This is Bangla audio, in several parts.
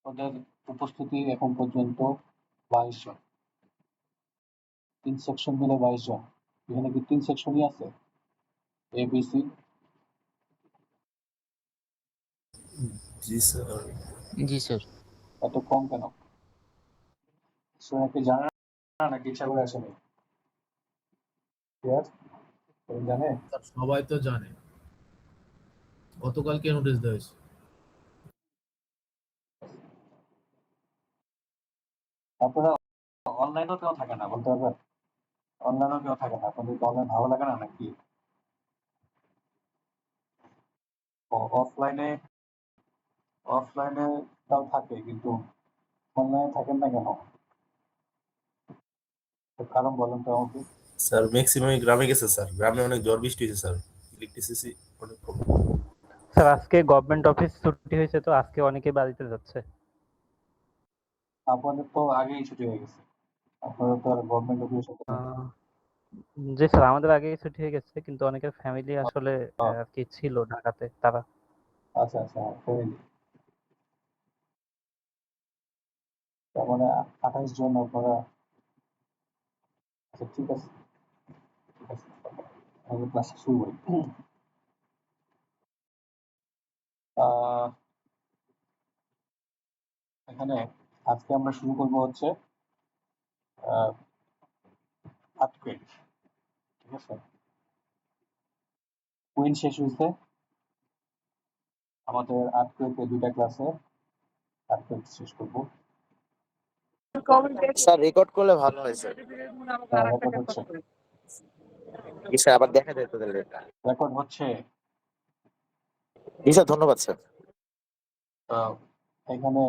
ওদের উপস্থিতি এখন পর্যন্ত 22 জন। 3 সেকশন মিলে 22 জন। এখানে কি 3 সেকশনই আছে? এ, বি, সি? জি স্যার। জি স্যার। এত কম কেন? স্টুডেন্ট কি জানে না নাকি ইচ্ছা করে আসেনি? Yes? কেউ জানে? স্যার সবাই তো জানে, গতকালকে নোটিশ দেওয়া হয়েছে। আপনারা অনলাইনেও কেউ থাকে না বলতে পারবেন? অনলাইনেও কেউ থাকে না, আপনাদের কি অনলাইন ভালো লাগে না নাকি? অফলাইনে অফলাইনে তাও থাকে, কিন্তু অনলাইনে থাকেন না কেন? এর কারণ বলেন তো আমাকে। স্যার ম্যাক্সিমাম গ্রামে গেছে স্যার, গ্রামে অনেক ঝড় বৃষ্টি হয়েছে স্যার, ইলেকট্রিসিটি অনেক কম। স্যার আজকে গভর্নমেন্ট অফিস ছুটি হয়েছে, তো আজকে অনেকে বাড়িতে যাচ্ছে। আপনাদের তো আগেই ছুটি হয়ে গেছে, আপনারা তো আর গভর্নমেন্ট অফিস। জি স্যার, আমাদের আগেই ছুটি হয়ে গেছে, কিন্তু অনেকের ফ্যামিলি আসলে আর কি ছিল ঢাকাতে, তারা। আচ্ছা আচ্ছা, ফ্যামিলি। তার মানে 28 জন আপনারা। আচ্ছা ঠিক আছে, ঠিক আছে, আমাদের ক্লাস শুরু করি। এখানে আজকে আমরা শুরু করব হচ্ছে আর্থকুয়েক। ঠিক আছে, কুইন শেষ হয়েছে, আমাদের আর্থকুয়েকের 2টা ক্লাসে আর্থকুয়েক শেষ করব। স্যার রেকর্ড করলে ভালো হয় স্যার। রেকর্ড হচ্ছে, জি স্যার, আবার দেখা যায় তোদের রেকর্ড হচ্ছে। জি স্যার, ধন্যবাদ স্যার। এখানে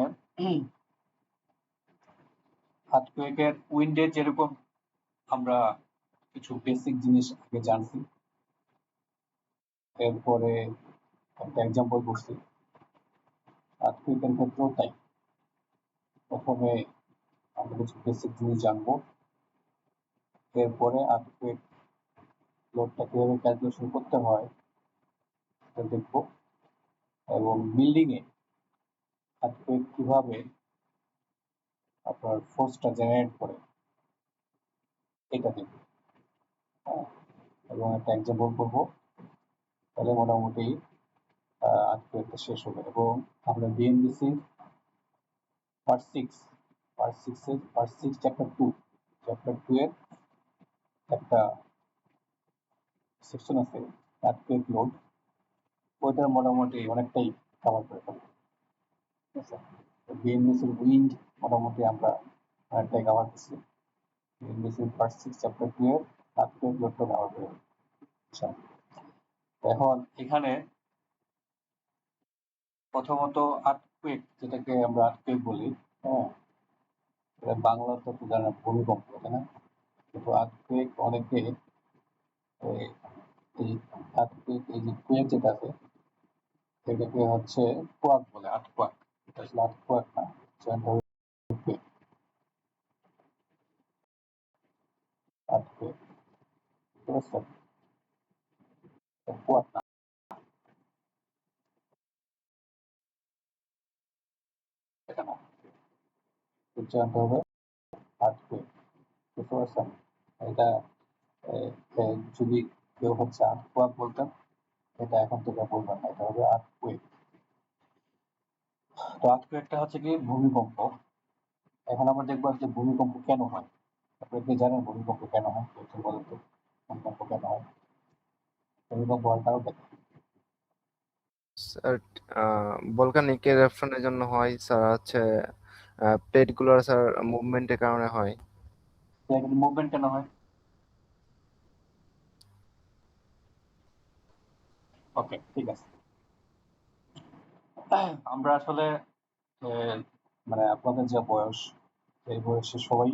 আর্থকুয়েকের উইন্ডের যেরকম আমরা কিছু বেসিক জিনিস আগে জানছি, এরপরে একটা এক্সাম্পল করছি। আর্থকুয়েকের ক্ষেত্রেও তাই, প্রথমে আমরা কিছু বেসিক জিনিস জানবো, এরপরে আর্থকুয়েক লোডটা কিভাবে ক্যালকুলেশন করতে হয় সেটা দেখবো, এবং বিল্ডিং এ আর্থকুয়েক কিভাবে আপনার ফোর্সটা জেনারেট করে এটা দেখবো। হ্যাঁ, এবং একটা এক্সাম্পল করবো, তাহলে মোটামুটি আর্থকুয়েকটা শেষ হবে। এবং আমরা বিএনবিসি পার্ট 6 চ্যাপ্টার 2 এর একটা সেকশন আছে আর্থকুয়েক লোড, ওইটার মোটামুটি অনেকটাই কভার করে ফেলবো। ঠিক আছে, বিএনবিসির উইন্ড মোটামুটি আমরা অনেকটাই কভার করছি। বিএনবিসির পার্ট 6 চ্যাপ্টার 2 এর আর্থকুয়েক লোডটা কভার করে ফেলবো। আচ্ছা, এখন এখানে প্রথমত আর্থকুয়েক, যেটাকে আমরা আর্থকুয়েক বলি, হ্যাঁ, এটা বাংলাতে তো জানা ভূমিকম্প, তাই না? কিন্তু আর্থকুয়েক অনেকে এই আর্থকুয়েক, এই যে কুয়েক যেটা আছে এটাকে হচ্ছে কোয়াক বলে, আর্থকোয়াক। এটা আসলে আর্থকোয়াক না, কুয়েক, আর্থকুয়েক। ঠিক আছে, কোয়াক না। এটা না, জানতে হবে আর্থকুয়েক। বুঝতে পারছেন? এটা যদি কেউ হচ্ছে আর্থকোয়াক বলতেন, এটা এখন থেকে বলবেন না, এটা হবে আর্থকুয়েক। তো আর্থকুয়েকটা হচ্ছে কি ভূমিকম্প। এখন আমরা দেখবো যে ভূমিকম্প কেন হয়। আপনারা কি জানেন ভূমিকম্প কেন হয়? একটু বলেন তো, ভূমিকম্প কেন হয়? ভূমিকম্প হওয়ার কারণ কি? স্যার ভলকানিক এরাপশনের জন্য হয় স্যার, হচ্ছে প্লেট গুলোর স্যার মুভমেন্টের কারণে হয়। মুভমেন্ট কেন হয়? ওকে, ঠিক আছে। আমরা আসলে মানে আপনাদের যে বয়স, এই বয়সে সবাই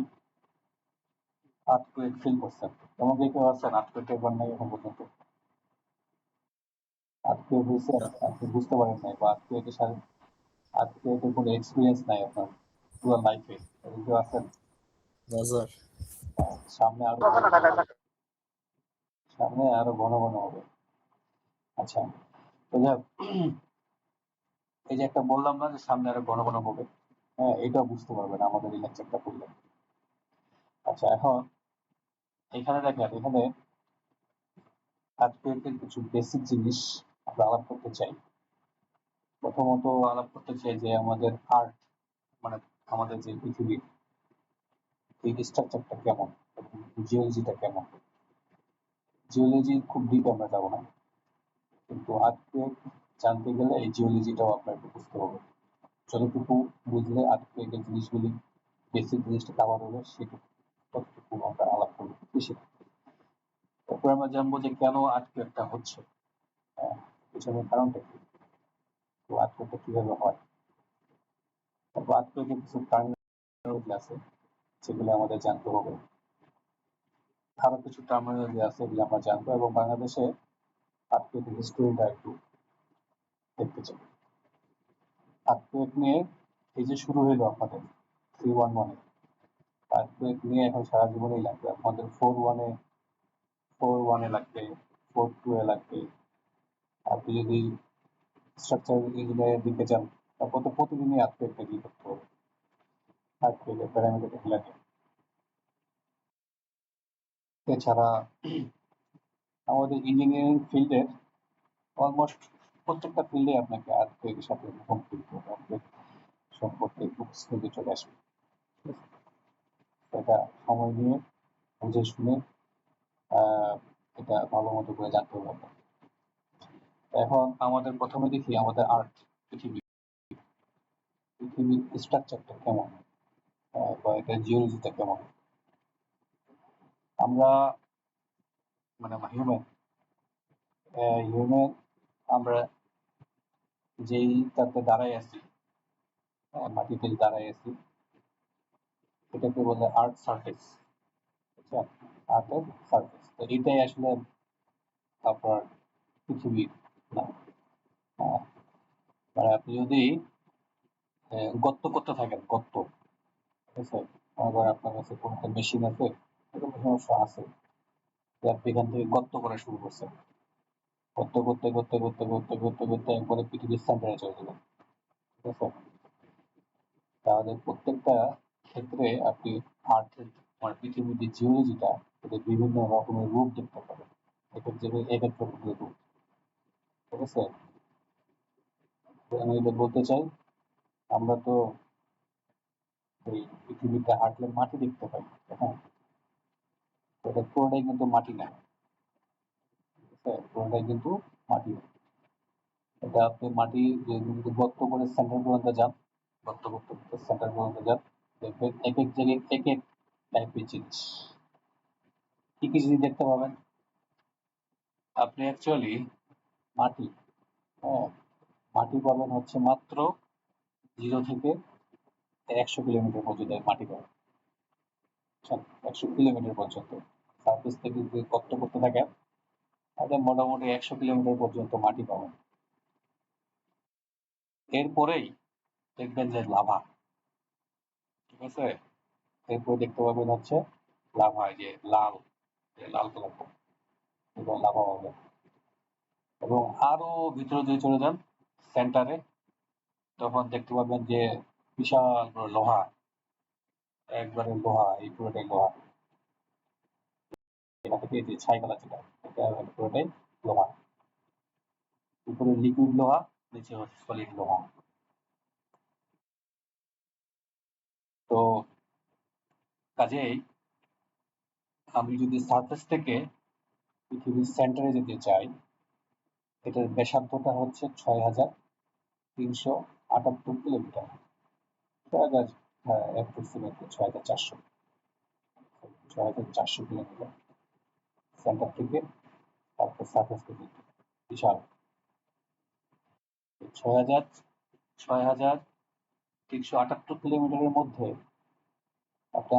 আর্থকুয়েক ফিল করছেন। এমন কি কেউ আছেন আর্থকুয়েক একবার নাই এখন পর্যন্ত? আর্থকুয়েক হয়েছে, আপনি বুঝতে পারেন নাই, বা আর্থকুয়েকের সাথে আর্থকুয়েকের কোনো এক্সপিরিয়েন্স নাই আপনার পুরো লাইফে, এরকম কেউ আছেন? না স্যার। সামনে আরো সামনে আরো ঘন ঘন হবে। আচ্ছা, তো যাক, এই যে একটা বললাম না যে সামনে আরো ঘন ঘন হবে, হ্যাঁ, এটাও বুঝতে পারবেন আমাদের এই লেকচারটা পড়লে। আচ্ছা, এখন এখানে দেখেন, এখানে আজকের কিছু বেসিক জিনিস আমরা আলাপ করতে চাই। প্রথমত আলাপ করতে চাই যে আমাদের আর্ট, মানে আমাদের যে পৃথিবীর এই স্ট্রাকচারটা কেমন এবং জিওলজিটা কেমন। জিওলজি খুব ডিপ আমরা যাবো না, কিন্তু আজকে জানতে গেলে এই জিওলজিটাও আপনার একটু বুঝতে হবে। যতটুকু বুঝলে আজকে এই জিনিসগুলি বেসিক জিনিসটা কাভার হবে, সেটুকু ততটুকু আমরা আলাপ করবো বেশি। তারপর আমরা জানবো যে কেন আর্টক্রেকটা হচ্ছে, পিছনের কারণটা কি, তো আর্টক্রেকটা কিভাবে হয়। তারপর আর্টক্রেকের কিছু টার্মিনোলজি আছে সেগুলো আমাদের জানতে হবে। আরো কিছু টার্মিনোলজি আছে এগুলো আমরা জানবো, এবং বাংলাদেশে আর্টক্রেকের হিস্টোরিটা একটু দেখতে চাই। আর্টক্রেক নিয়ে এই যে শুরু হইলো আপনাদের 311-এ, আর্টক্রেক নিয়ে এখন সারা জীবনেই লাগবে আমাদের। 4-1-এ লাগবে, 4-2-এ লাগবে। আপনি যদি স্ট্রাকচার ইঞ্জিনিয়ারের দিকে যান, তারপর তো প্রতিদিনই আর্টক্রেকটা দিয়ে করতে হবে, আর্টক্রেকের প্যারামিটার লাগে। এছাড়া আমাদের ইঞ্জিনিয়ারিং ফিল্ডের অলমোস্ট প্রত্যেকটা ফিল্ডে আপনাকে আর্টক্রেকের সাথে মুখোমুখি করতে হবে। আর্টক্রেক সম্পর্কে বুকস কিন্তু চলে আসবে, এটা সময় নিয়ে বুঝে শুনে এটা ভালো মতো করে জানতে হবে আপনাকে। এখন আমাদের প্রথমে দেখি আমাদের আর্ট, পৃথিবীর স্ট্রাকচারটা কেমন, বা এটা জিওলজিটা কেমন। আমরা মানে হিউম্যান আমরা যেই তাতে দাঁড়াই আছি, মাটিতে দাঁড়াই আছি, এটাকে বলে আর্থ সারফেস। আচ্ছা, আর্থের সারফেস, তো এটাই আসলে আপনার পৃথিবী না। মানে আপনি যদি গর্ত করতে থাকেন, গর্ত, ঠিক আছে, মনে করেন আপনার কাছে কোনো একটা মেশিন আছে, এরকম সমস্যা আছে যে আপনি এখান থেকে গর্ত করা শুরু করছেন, গর্ত করতে করতে করতে করতে করতে করতে একবারে পৃথিবীর সেন্টারে চলে যাবেন, ঠিক আছে। তাহলে প্রত্যেকটা ক্ষেত্রে আপনি আর্থের মানে পৃথিবীর যে জিওলজিটা, এটা বিভিন্ন রকমের রূপ দেখতে পাবেন, এক এক জায়গায় এক এক রকমের রূপ, ঠিক আছে। আমি এটা বলতে চাই, আমরা তো এই পৃথিবীতে হাঁটলে মাটি দেখতে পাই, হ্যাঁ, এটা পুরোটাই কিন্তু মাটি না, ঠিক আছে, পুরোটাই কিন্তু মাটি না। এটা আপনি মাটি যদি গর্ত করে সেন্টার পর্যন্ত যান, গর্ত করতে করতে সেন্টার পর্যন্ত যান, দেখবেন এক এক জায়গায় এক এক টাইপের জিনিস। কি কি জিনিস দেখতে পাবেন আপনি? অ্যাকচুয়ালি মাটি, হ্যাঁ, মাটি পাবেন হচ্ছে মাত্র 0 থেকে 100 কিলোমিটার পর্যন্ত মাটি পাবেন, 100 কিলোমিটার পর্যন্ত সার্ফেস থেকে যদি গর্ত করতে থাকেন, তাহলে মোটামুটি 100 কিলোমিটার পর্যন্ত মাটি পাবেন। এরপরেই দেখবেন যে লাভা, ঠিক আছে, এরপরে দেখতে পাবেন হচ্ছে লাভা, যে লাল, লাল কালার এবং লাভা পাবেন। এবং আরো ভিতরে যদি চলে যান সেন্টারে, তখন দেখতে পাবেন যে বিশাল বড় লোহা, একবারে লোহা, এই পুরোটাই লোহা। এটা থেকে যে ছাই কালার যেটা, এটা পুরোটাই লোহা। উপরে লিকুইড লোহা, নিচে হচ্ছে সলিড লোহা। তো কাজেই আমি যদি সারফেস থেকে পৃথিবীর সেন্টারে যেতে চাই, এটার ব্যাসার্ধটা হচ্ছে 6,378 কিলোমিটার, 6,000, অ্যাপ্রক্সিমেটলি 6,400, 6,400 কিলোমিটার সেন্টার থেকে তারপর সারফেস থেকে, বিশাল। 6,378 কিলোমিটারের মধ্যে আপনি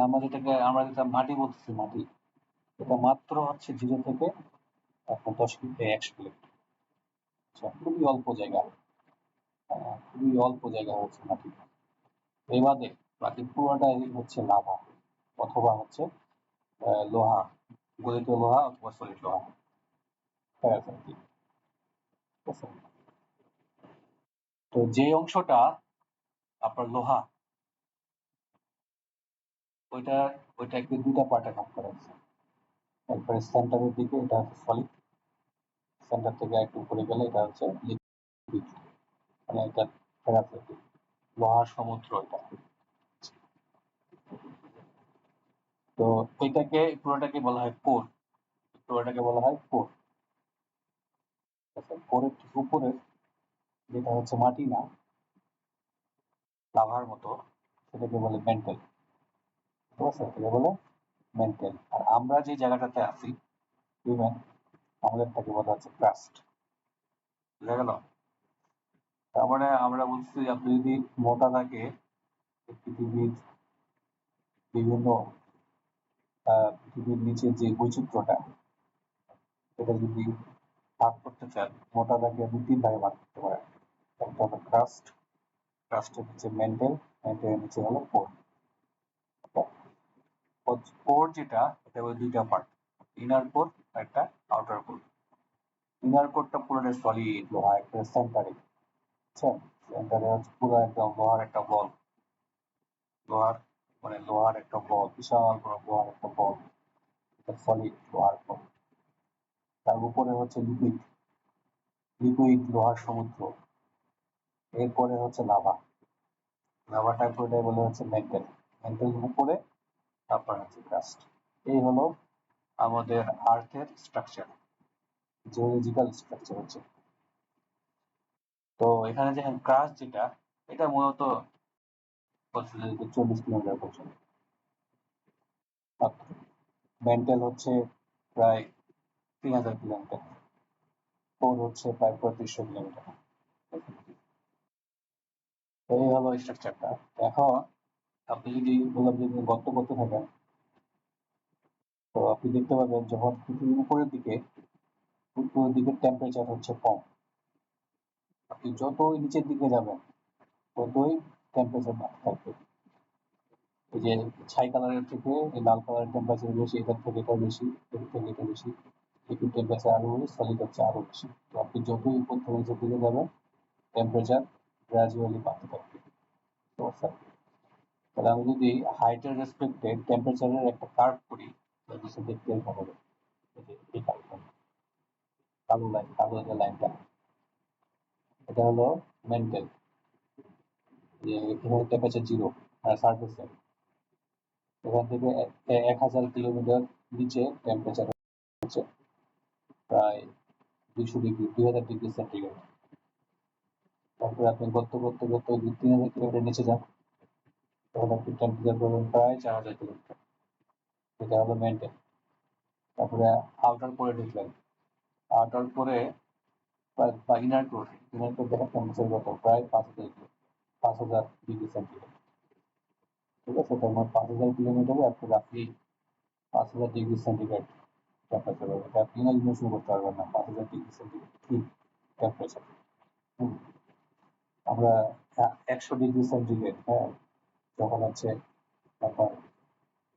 আমরা যেটা মাটি বলতেছি, মাটি, এটা মাত্র হচ্ছে 0 থেকে আপনার 10 থেকে 100 কিলোমিটার। আচ্ছা, খুবই অল্প জায়গা, খুবই অল্প জায়গা হচ্ছে মাটি। এই বাদে বাকি পুরোটাই হচ্ছে লাভা, অথবা হচ্ছে লোহা, গলিত লোহা অথবা সলিড লোহা, ঠিক আছে। তো যে অংশটা আপনার লোহা, ওইটা ওইটাকে দুটা পার্টে ভাগ করা হয়েছে। একবারে সেন্টারের দিকে এটা হচ্ছে সলিড, সেন্টার থেকে একটু উপরে গেলে এটা হচ্ছে লিকুইড, মানে এটা ফেরাফেরি লোহার সমুদ্র এটা। তো এটাকে পুরোটাকে বলা হয় কোর, পুরোটাকে বলা হয় কোর। কোরের ঠিক উপরে যেটা হচ্ছে মাটি না, লাভার মতো, সেটাকে বলে ম্যান্টেল। ঠিক আছে, এটাকে বলে ম্যান্টেল। আর আমরা যে জায়গাটাতে আছি হিউম্যান, আমাদেরটাকে বলা হচ্ছে ক্রাস্ট। বুঝা গেল? তার মানে আমরা বলছি আপনি যদি মোটা থাকে পৃথিবীর বিভিন্ন পৃথিবীর নিচের যে বৈচিত্র্যটা, এটা যদি ভাগ করতে চান, মোটাটাকে আপনি তিন ভাগে ভাগ করতে পারেন। একটা হলো ক্রাস্ট, ক্রাস্টের নিচে ম্যান্টেল, ম্যান্টেলের নিচে হলো কোর। কোর যেটা, এটা হলো দুইটা পার্ট, ইনার কোর আর একটা আউটার কোর। ইনার কোরটা পুরোটা সলিড লোহা, একটা সেন্টারে, বুঝছেন? সেন্টারে হচ্ছে পুরো একদম লোহার একটা বল, লোহার মানে লোহার একটা বল, বিশাল বড় লোহার একটা বল, এটা সলিড লোহার বল। তার উপরে হচ্ছে লিকুইড, লিকুইড লোহার সমুদ্র। এরপরে হচ্ছে লাভা, লাভাটা পুরোটাই বলে হচ্ছে মেন্টেল, মেন্টেল উপরে, তারপর হচ্ছে ক্রাস্ট। এই হলো আমাদের আর্থের স্ট্রাকচার, জিওলজিক্যাল স্ট্রাকচার হচ্ছে। তো এখানে যে ক্রাস্ট যেটা, এটা মূলত 40 কিলোমিটার পর্যন্ত। মেন্টেল হচ্ছে প্রায় 3000 কিলোমিটার, কোর হচ্ছে প্রায় 3500 কিলোমিটার। এই হলো স্ট্রাকচারটা। এখন আপনি যদি বললাম যে গর্ত করতে থাকেন, তো আপনি দেখতে পাবেন যখন পৃথিবীর উপরের দিকে টেম্পারেচার হচ্ছে কম, আপনি যতই নিচের দিকে যাবেন ততই টেম্পারেচার বাড়তে থাকবে। এই যে ছাই কালারের থেকে এই লাল কালারের টেম্পারেচার বেশি, এটার থেকে এটা বেশি, এর থেকে এটা বেশি, লিকুইড টেম্পারেচার আরো বেশি, সলিড হচ্ছে আরো বেশি। তো আপনি যতই উপর থেকে নিচের দিকে যাবেন টেম্পারেচার গ্রাজুয়ালি বাড়তে থাকবে। তাহলে আমি যদি হাইটের রেসপেক্টে টেম্পারেচারের একটা কার্ভ করি, তাহলে দেখতে এরকম হবে। এই কার্ভটা, কালো লাইন, কালো যে লাইনটা, এটা হলো মেন্টেল। যে এখানে টেম্পারেচার 0 আর সারফেসে, এখান থেকে 1000 কিলোমিটার নিচে টেম্পারেচার হচ্ছে প্রায় 200 ডিগ্রি, 2000 ডিগ্রি সেন্টিগ্রেড। তারপরে আপনি গর্ত করতে করতে 3000 কিলোমিটার নিচে যান, তখন আপনি টেম্পারেচার পাবেন প্রায় 4000 কিলোমিটার। এটা হলো মেন্টেল। তারপরে আউটার কোরে ঢুকলেন, আউটার কোরে বা ইনার কোর, ইনার কোর দেখেন টেম্পারেচার কত, প্রায় 5000 ডিগ্রি সেন্টিগ্রেড। ঠিক আছে, তার মানে 5000 কিলোমিটারে আপনি রাফলি 5000 ডিগ্রি সেন্টিগ্রেড টেম্পারেচার হবে। এটা আপনি ইমাজিনেশন করতে পারবেন না, 5000 ডিগ্রি সেন্টিগ্রেড কি টেম্পারেচার। আমরা 100 ডিগ্রি সেন্টিগ্রেড, হ্যাঁ, যখন হচ্ছে আপনার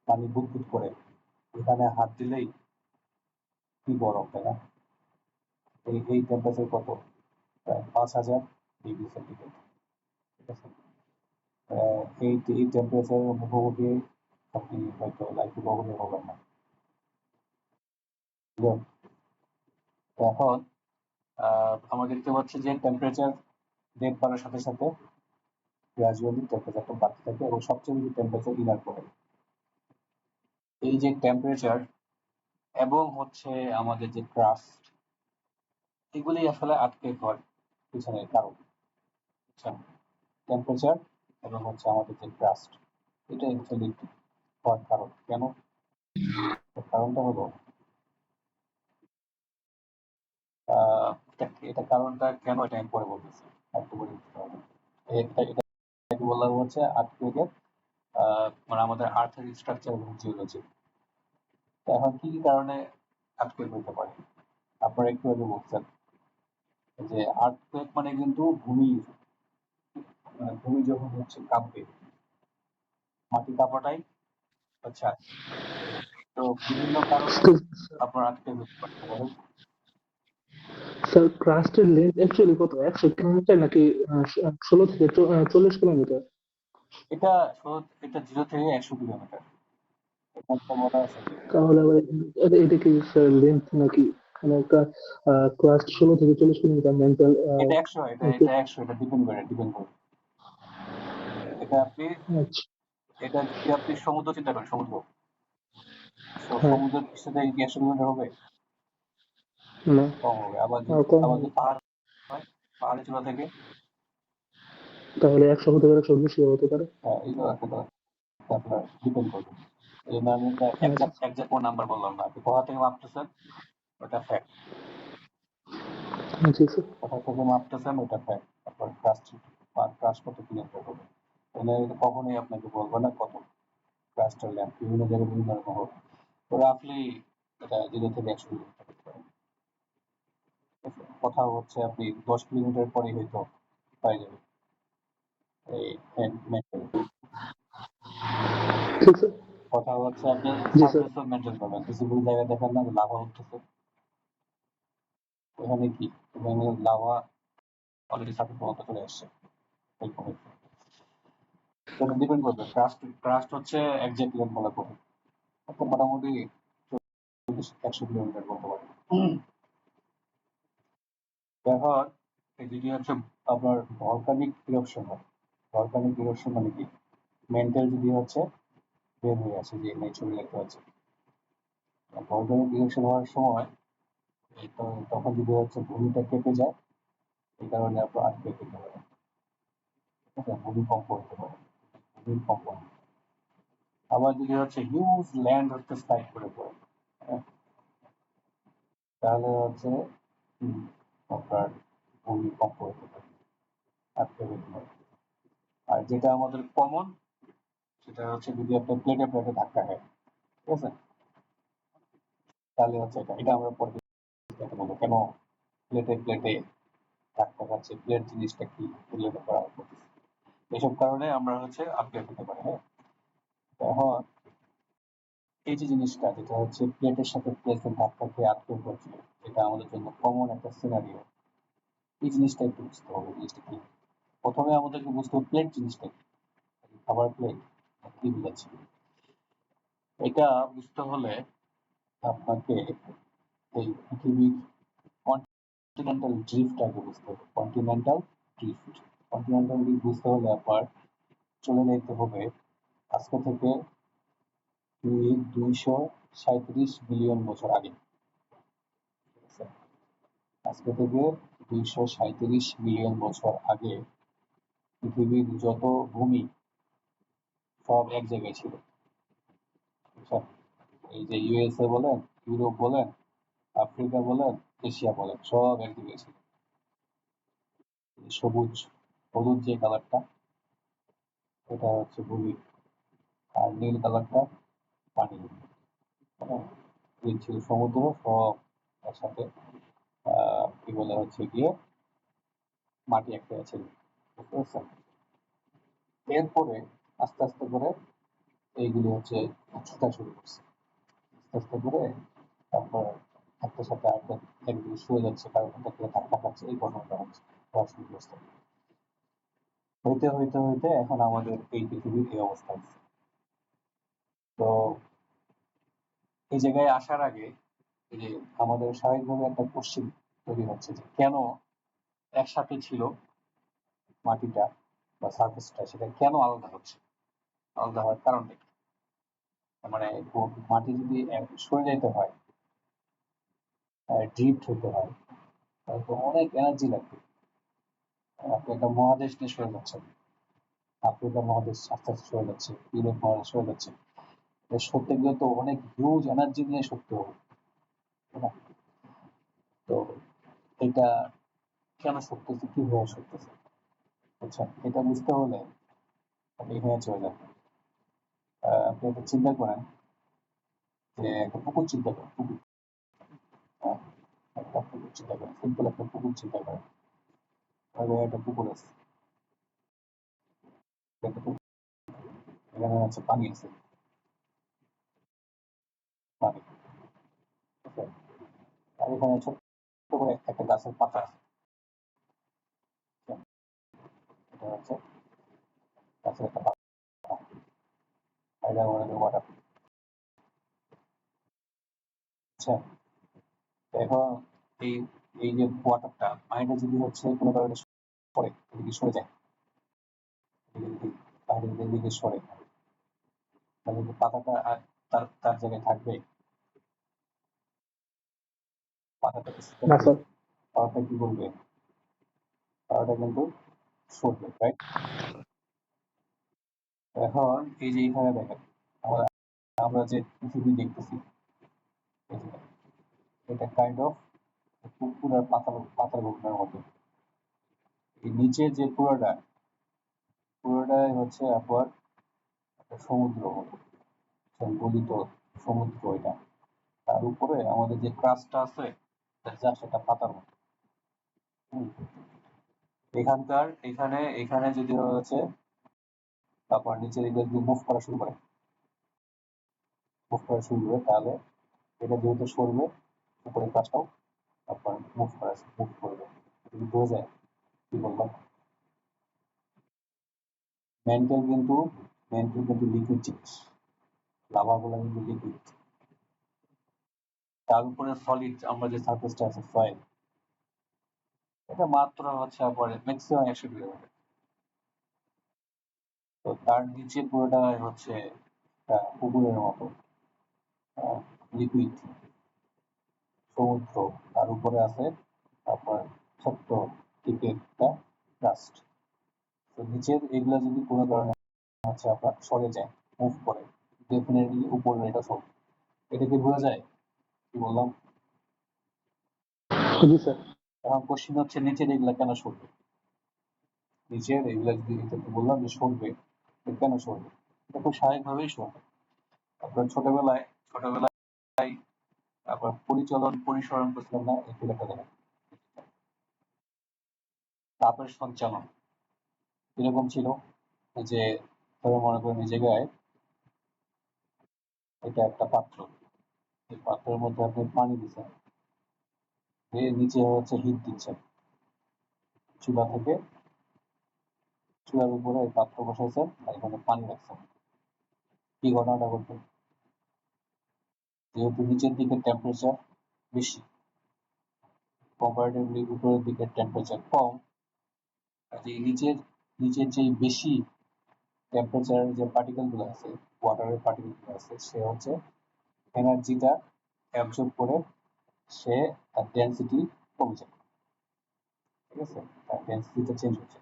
পানি বুদবুদ করে, এখানে হাত দিলেই কি গরম, তাই না? এই টেম্পারেচার কত, প্রায় 5000 ডিগ্রি সেন্টিগ্রেড। ঠিক আছে, এই টেম্পারেচারের মুখোমুখি আপনি হয়তো লাইফে কখনোই হবেন না। এখন আমরা দেখতে পাচ্ছি যে টেম্পারেচার ডেট বাড়ার সাথে সাথে গ্রাজুয়ালি টেম্পারেচারটা বাড়তে থাকে, এবং সবচেয়ে বেশি টেম্পারেচার ইনার করে। এই যে টেম্পারেচার এবং হচ্ছে আমাদের যে ক্রাস্ট, এগুলি আসলে আটকে পড়ার পিছনের কারণ। টেম্পারেচার এবং হচ্ছে আমাদের যে ক্রাস্ট, এটা অ্যাকচুয়ালি হওয়ার কারণ। কেন? কারণটা হলো এটা কারণটা কেন, এটা আমি পরে বলতেছি, একটু বলে দিতে হবে। এটাকে বললাম হচ্ছে আর্থকুয়েকের মানে আমাদের আর্থের স্ট্রাকচার এবং জিওলজি। এখন কি কি কারণে আর্থকুয়েক হতে পারে? আপনারা একটু আগে বলছেন যে আর্থকুয়েক মানে কিন্তু ভূমি, ভূমি যখন হচ্ছে কাঁপবে, মাটি কাঁপাটাই হচ্ছে earthquake। তো বিভিন্ন কারণে আপনার আর্থকুয়েক হতে পারে। বলেন। স্যার ক্রাস্টের লেন্থ অ্যাকচুয়ালি কত, 100 কিলোমিটার নাকি 16 থেকে 40 কিলোমিটার? এটা 0 থেকে 100 কিলোমিটার। এখানে তো বলা আছে যে তাহলে আবার এটা কি স্যার লেন্থ নাকি মানে একটা ক্লাস 16 থেকে 40 কিলোমিটার মেন্টাল এটা ডিপেন্ড করে এটা আপনি আচ্ছা এটা যদি আপনি সমুদ্র চিন্তা করেন সমুদ্র হ্যাঁ সমুদ্রের পৃষ্ঠ থেকে কি 100 কিলোমিটার হবে? না কম হবে। কম আবার হবে যদি পাহাড় হয় পাহাড়ের চূড়া থেকে তাহলে 100 হতে পারে 100 বেশি হতে পারে এইটাও একটা আপনার ডিপেন্ড করবে। এই জন্য আমি এটা আচ্ছা একজ্যাক্ট কোনো নাম্বার বললাম না। আপনি কোথা থেকে মাপতেছেন ওটা ফ্যাক্ট, জি স্যার কোথা থেকে মাপতেছেন ওটা ফ্যাক্ট। আপনার ক্রাশ কত কিলোমিটার হবে, তাহলে এটা কখনোই আপনাকে বলবো না কত ক্রাশটার লেন্থ, বিভিন্ন জায়গায় বিভিন্ন রকম হবে। তো রাফলি এটা 0 থেকে 100 কিলোমিটার হতে পারে। ঠিক আছে? কথা হচ্ছে আপনি 10 কিলোমিটার পরেই হয়তো পাই যাবেন এই মেন্টাল। ঠিক স্যার কথা হচ্ছে আপনি জি স্যার সারফেসও মেনটেন করবেন। কিছু কিছু জায়গায় দেখেন না যে লাভা উঠতেছে, ওখানে কি ওখানে লাভা অলরেডি সারফেস পর্যন্ত চলে আসছে, এরকম হচ্ছে। সেটা ডিপেন্ড করবে। ক্রাস্ট হচ্ছে একজ্যাক্ট লেন্থ বলা কঠিন, তো মোটামুটি 100 কিলোমিটার বলতে পারেন। এখন এই যদি হচ্ছে আপনার ভলকানিক ইরপশন হয়, ভলকানিক ইরপশন মানে কি, মেন্টাল যদি হচ্ছে বের হয়ে আসে, যে ছবি দেখতে পাচ্ছি, ভলকানিক ইরপশন হওয়ার সময় তখন যদি হচ্ছে ভূমিটা কেঁপে যায়, এই কারণে আপনার আর্থকুয়েক হতে পারে, ঠিক আছে? ভূমিকম্প হতে পারে, ভূমিকম্প। আবার যদি হচ্ছে হিউজ ল্যান্ড হচ্ছে স্লাইড করে পড়ে, হ্যাঁ, তাহলে হচ্ছে আপনার ভূমিকম্প হতে পারে, আর্থকুয়েক হতে পারে। আর যেটা আমাদের কমন, সেটা হচ্ছে যদি আপনার প্লেটে প্লেটে ধাক্কা খায়, ঠিক আছে, তাহলে হচ্ছে এটা এটা আমরা পরে বলবো কেন প্লেটে প্লেটে ধাক্কা খাচ্ছে, প্লেট জিনিসটা কি উল্লেখ করা করতেছে। এসব কারণে আমরা হচ্ছে আপডেট হতে পারে। হ্যাঁ, এখন এই যে জিনিসটা যেটা হচ্ছে প্লেটের সাথে প্লেটের ধাক্কা খেয়ে আটকে পড়ছিল, এটা আমাদের জন্য কমন একটা সিনারিও। এই জিনিসটা একটু বুঝতে হবে, জিনিসটা কি। প্রথমে আমাদেরকে বুঝতে হবে প্লেট জিনিসটা কি, খাবার প্লেট কি বুঝাচ্ছি। এটা বুঝতে হলে আপনাকে এই পৃথিবীর কন্টিনেন্টাল ড্রিফট আগে বুঝতে হবে। কন্টিনেন্টাল ড্রিফট বুঝতে হলে আপনার চলে যেতে হবে আজকে থেকে 237 বিলিয়ন বছর আগে। ঠিক আছে? আজকে থেকে 237 বিলিয়ন বছর আগে পৃথিবীর যত ভূমি সব এক জায়গায় ছিল, বুঝছেন? এই যে ইউএসএ বলেন, ইউরোপ বলেন, আফ্রিকা বলেন, এশিয়া বলেন, সব এক জায়গায় ছিল। সবুজ হলুদ যে কালারটা, এটা হচ্ছে ভূমি, আর নীল কালারটা পানি। হ্যাঁ, এই ছিল সমুদ্র, সব একসাথে কি বলে হচ্ছে গিয়ে মাটি একটা ছিল, বুঝতে পারছেন? এরপরে আস্তে আস্তে করে এইগুলি হচ্ছে ছুটা শুরু করছে, আস্তে আস্তে করে তারপর একটার সাথে আরেকটা একদিকে সরে যাচ্ছে, কারণ এটাকে ধাক্কা খাচ্ছে, এই ঘটনাটা হচ্ছে হওয়া শুরু করছে। হইতে হইতে হইতে এখন আমাদের এই পৃথিবীর এই অবস্থা হচ্ছে। তো এই জায়গায় আসার আগে এই যে আমাদের স্বাভাবিকভাবে একটা কোশ্চেন তৈরি হচ্ছে যে কেন একসাথে ছিল মাটিটা বা সার্ফেসটা, সেটা কেন আলাদা হচ্ছে, আলাদা হওয়ার কারণটা কি। মানে মাটি যদি সরে যেতে হয়, ড্রিফট হতে হয়, তাহলে তো অনেক এনার্জি লাগবে। আপনি একটা মহাদেশ নিয়ে সরে যাচ্ছেন, আফ্রিকা মহাদেশ আস্তে আস্তে সরে যাচ্ছে, ইউরোপ মহাদেশ সরে যাচ্ছে, এটা সরতে গেলে তো অনেক হিউজ এনার্জি নিয়ে সরতে হবে, তাই না? তো এটা কেন সরতেছে, কিভাবে সরতেছে, আচ্ছা এটা বুঝতে হলে আপনি এখানে চলে যাবেন। আপনি একটা চিন্তা করেন যে একটা পুকুর চিন্তা করেন, পুকুর, হ্যাঁ, একটা পুকুর চিন্তা করেন, সিম্পল একটা পুকুর চিন্তা করেন। তাহলে একটা পুকুর আছে, একটা পুকুর, এখানে হচ্ছে পানি আছে, পানি, ঠিক আছে? আর এখানে ছোট্ট করে একটা গাছের পাতা আছে, এটা হচ্ছে গাছের একটা পাতা, এটা বলে ওয়াটার। আচ্ছা, এখন এই এই যে ওয়াটারটা পানিটা যদি হচ্ছে কোনো কারণে সরে এদিকে সরে যায়, এদিকে পানিটা যদি এদিকে সরে, তাহলে কি পাতাটা আর তার তার জায়গায় থাকবে? পাতাটা কি স্থির না থাকবে? স্যার। পাতাটা কি বলবে? পাতাটা কিন্তু সরবে, রাইট? এখন এই যে এখানে দেখেন, আমরা আমরা যে পৃথিবী দেখতেছি, এই যে এটা কাইন্ড অফ পুরার পাতার ঘটনার মতো। এই নিচে যে পুরোটাই হচ্ছে আপনার একটা সমুদ্র মতো, গলিত সমুদ্র এটা। তার উপরে আমাদের যে ক্রাস্টটা আছে জাস্ট একটা পাতার মতো। হুম। এখানে যদি হচ্ছে তারপর নিচের দিকে যদি মুভ করা শুরু করে তাহলে এটা যেহেতু সরবে, উপরে ক্রাস্টটাও তারপর মুভ করবে। এটা কি বোঝা যায় কি বললাম? মেন্টাল কিন্তু লিকুইড জিনিস, লাভাগুলো কিন্তু লিকুইড। তার উপরে সলিড আমরা যে সারফেসটা আছে সয়েল, এটা মাত্র হচ্ছে আপনার ম্যাক্সিমাম 100 ডিগ্রি। তো তার নিচে পুরোটাই হচ্ছে একটা পুকুরের মতো লিকুইড সমুদ্র। তার উপরে আছে আপনার ছোট্ট টিপের একটা ক্রাস্ট। তো নিচের এগুলা যদি কোনো কারণে হচ্ছে আপনার সরে যায়, মুভ করে, ডেফিনেটলি উপরের এটা সরবে। এটা কি বোঝা যায় কি বললাম? জি স্যার। এখন কোশ্চেন হচ্ছে নিচের এগুলা কেন সরবে? নিচের এগুলা যদি এটাকে বললাম যে সরবে, এটা কেন সরবে? এটা খুব স্বাভাবিকভাবেই সরবে। আপনার ছোটবেলায় আপনার পরিসরণ করছিলাম না, এই ফিগারটা দেখেন, তাপের সঞ্চালন কিরকম ছিল? যে ধরে মনে করেন এই জায়গায় এটা একটা পাত্র, এই পাত্রের মধ্যে আপনি পানি দিচ্ছেন, দিয়ে নিচে হচ্ছে হিট দিচ্ছেন চুলা থেকে, চুলার উপরে এই পাত্র বসাইছেন আর এখানে পানি রাখছেন। কি ঘটনাটা ঘটবে? যেহেতু নিচের দিকে টেম্পারেচার বেশি, কম্পারেটিভলি উপরের দিকে টেম্পারেচার কম, কাজে নিচের যে বেশি টেম্পারেচারের যে পার্টিকেল গুলো আছে, ওয়াটারের পার্টিকেল গুলো আছে, সে হচ্ছে এনার্জিটা অ্যাবজর্ব করে সে তার ডেন্সিটি কমে যায়। ঠিক আছে, তার ডেন্সিটিটা চেঞ্জ হচ্ছে।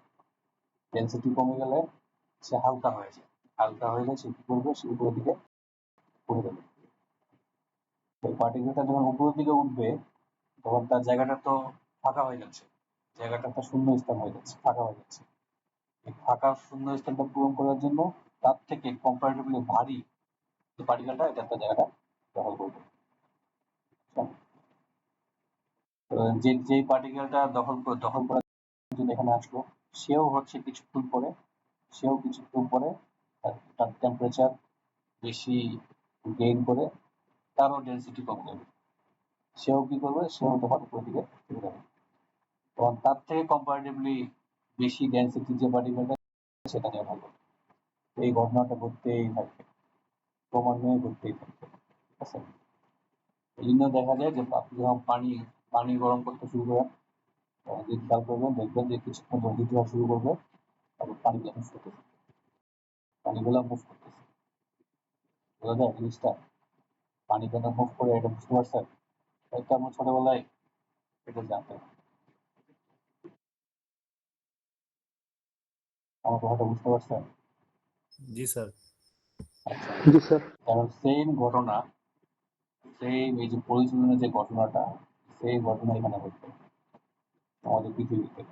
ডেন্সিটি কমে গেলে সে হালকা হয়ে যায়। হালকা হলে সে কি করবে? সে উপরের দিকে উঠে যাবে। ওই পার্টিকেলটা যখন উপরের দিকে উঠবে তখন তার জায়গাটা তো ফাঁকা হয়ে যাচ্ছে, জায়গাটা একটা শূন্য স্থান হয়ে যাচ্ছে, ফাঁকা হয়ে যাচ্ছে। এই ফাঁকা শূন্য স্থানটা পূরণ করার জন্য তার থেকে কম্পারেটিভলি ভারী যে পার্টিকেলটা এটা তার জায়গাটা দখল করবে। তো যে পার্টিকেলটা দখল করার জন্য এখানে আসলো, সেও হচ্ছে কিছুক্ষণ পরে তার টেম্পারেচার বেশি গেইন করে, তারও ডেন্সিটি কমে যাবে। সেও কি করবে? সেও তখন উপরের দিকে চলে যাবে। তখন তার থেকে কম্পারেটিভলি বেশি ডেন্সিটি যে পার্টিকেলটা সেটা নিয়ে ভালো। এই ঘটনাটা ঘটতেই থাকবে, ক্রমান্বয়ে ঘটতেই থাকবে। ঠিক আছে, এই জন্য দেখা যায় যে আপনি যখন পানি গরম করতে শুরু করেন, যদি খেয়াল করবেন দেখবেন যে কিছুক্ষণ যখন হিট হওয়া শুরু করবে তখন পানিগুলো মুভ করতেছে। বোঝা যায় জিনিসটা? পানি কেন মুভ করে এটা বুঝতে পারছেন? হয়তো আমরা ছোটবেলায় এটা জানতাম। আমার কথাটা বুঝতে পারছেন? জি স্যার। আচ্ছা, জি স্যার। কারণ সেম এই যে পরিচালনের যে ঘটনাটা, সেই ঘটনা এখানে ঘটবে আমাদের পৃথিবীতে।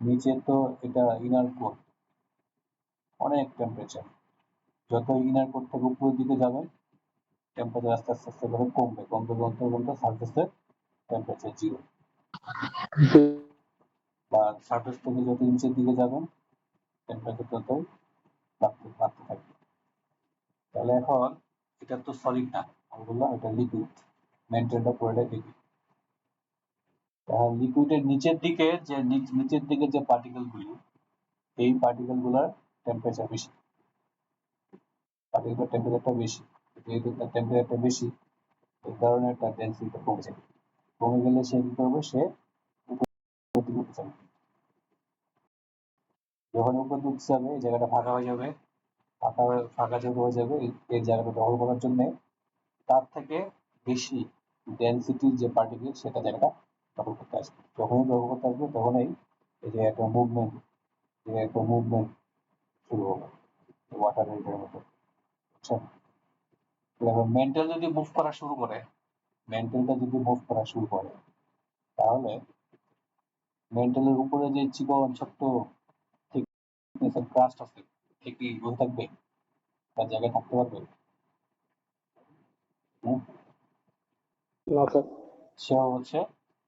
নিচে তো এটা ইনার কোর, অনেক টেম্পারেচার। যত ইনার কোর থেকে উপরের দিকে যাবেন টেম্পারেচার আস্তে আস্তে আস্তে করে কমতে সারফেসের টেম্পারেচার জিরো, জি বা সারফেস থেকে যত নিচের দিকে যাবেন টেম্পারেচার ততই বাড়তে থাকবে। তাহলে এখন এটা তো সলিড না, আমি বললাম এটা লিকুইড, মেনটেনটা পুরোটাই লিকুইড। লিকুইডের নিচের দিকে যে পার্টিকেল গুলি, এই পার্টিকেল গুলার টেম্পারেচার বেশি, পার্টিকেলের টেম্পারেচারটা বেশি। যেহেতু তার টেম্পারেচারটা বেশি, এই কারণে তার ডেন্সিটিটা কমে যায়। কমে গেলে সে কি করবে, সে উপর দিকে উঠতে যাবে। যখন উপর দিকে উঠতে যাবে এই জায়গাটা ফাঁকা হয়ে যাবে, ফাঁকা যেহেতু হয়ে যাবে এই জায়গাটা দখল করার জন্য তার থেকে বেশি ডেন্সিটির যে পার্টিকেল সেটা জায়গাটা দখল করতে আসবে। যখনই দখল করতে আসবে তখনই এই যে একটা মুভমেন্ট শুরু হবে ওয়াটার এটার মতো, বুঝছেন? এখন মেন্টালটা যদি মুভ করা শুরু করে তাহলে মেন্টালের উপরে যে চিকন ছোট্ট থিকনেসের ক্রাস্ট আছে সে কি বসে থাকবে, তার জায়গায় থাকতে পারবে? হুম? না স্যার। সেও হচ্ছে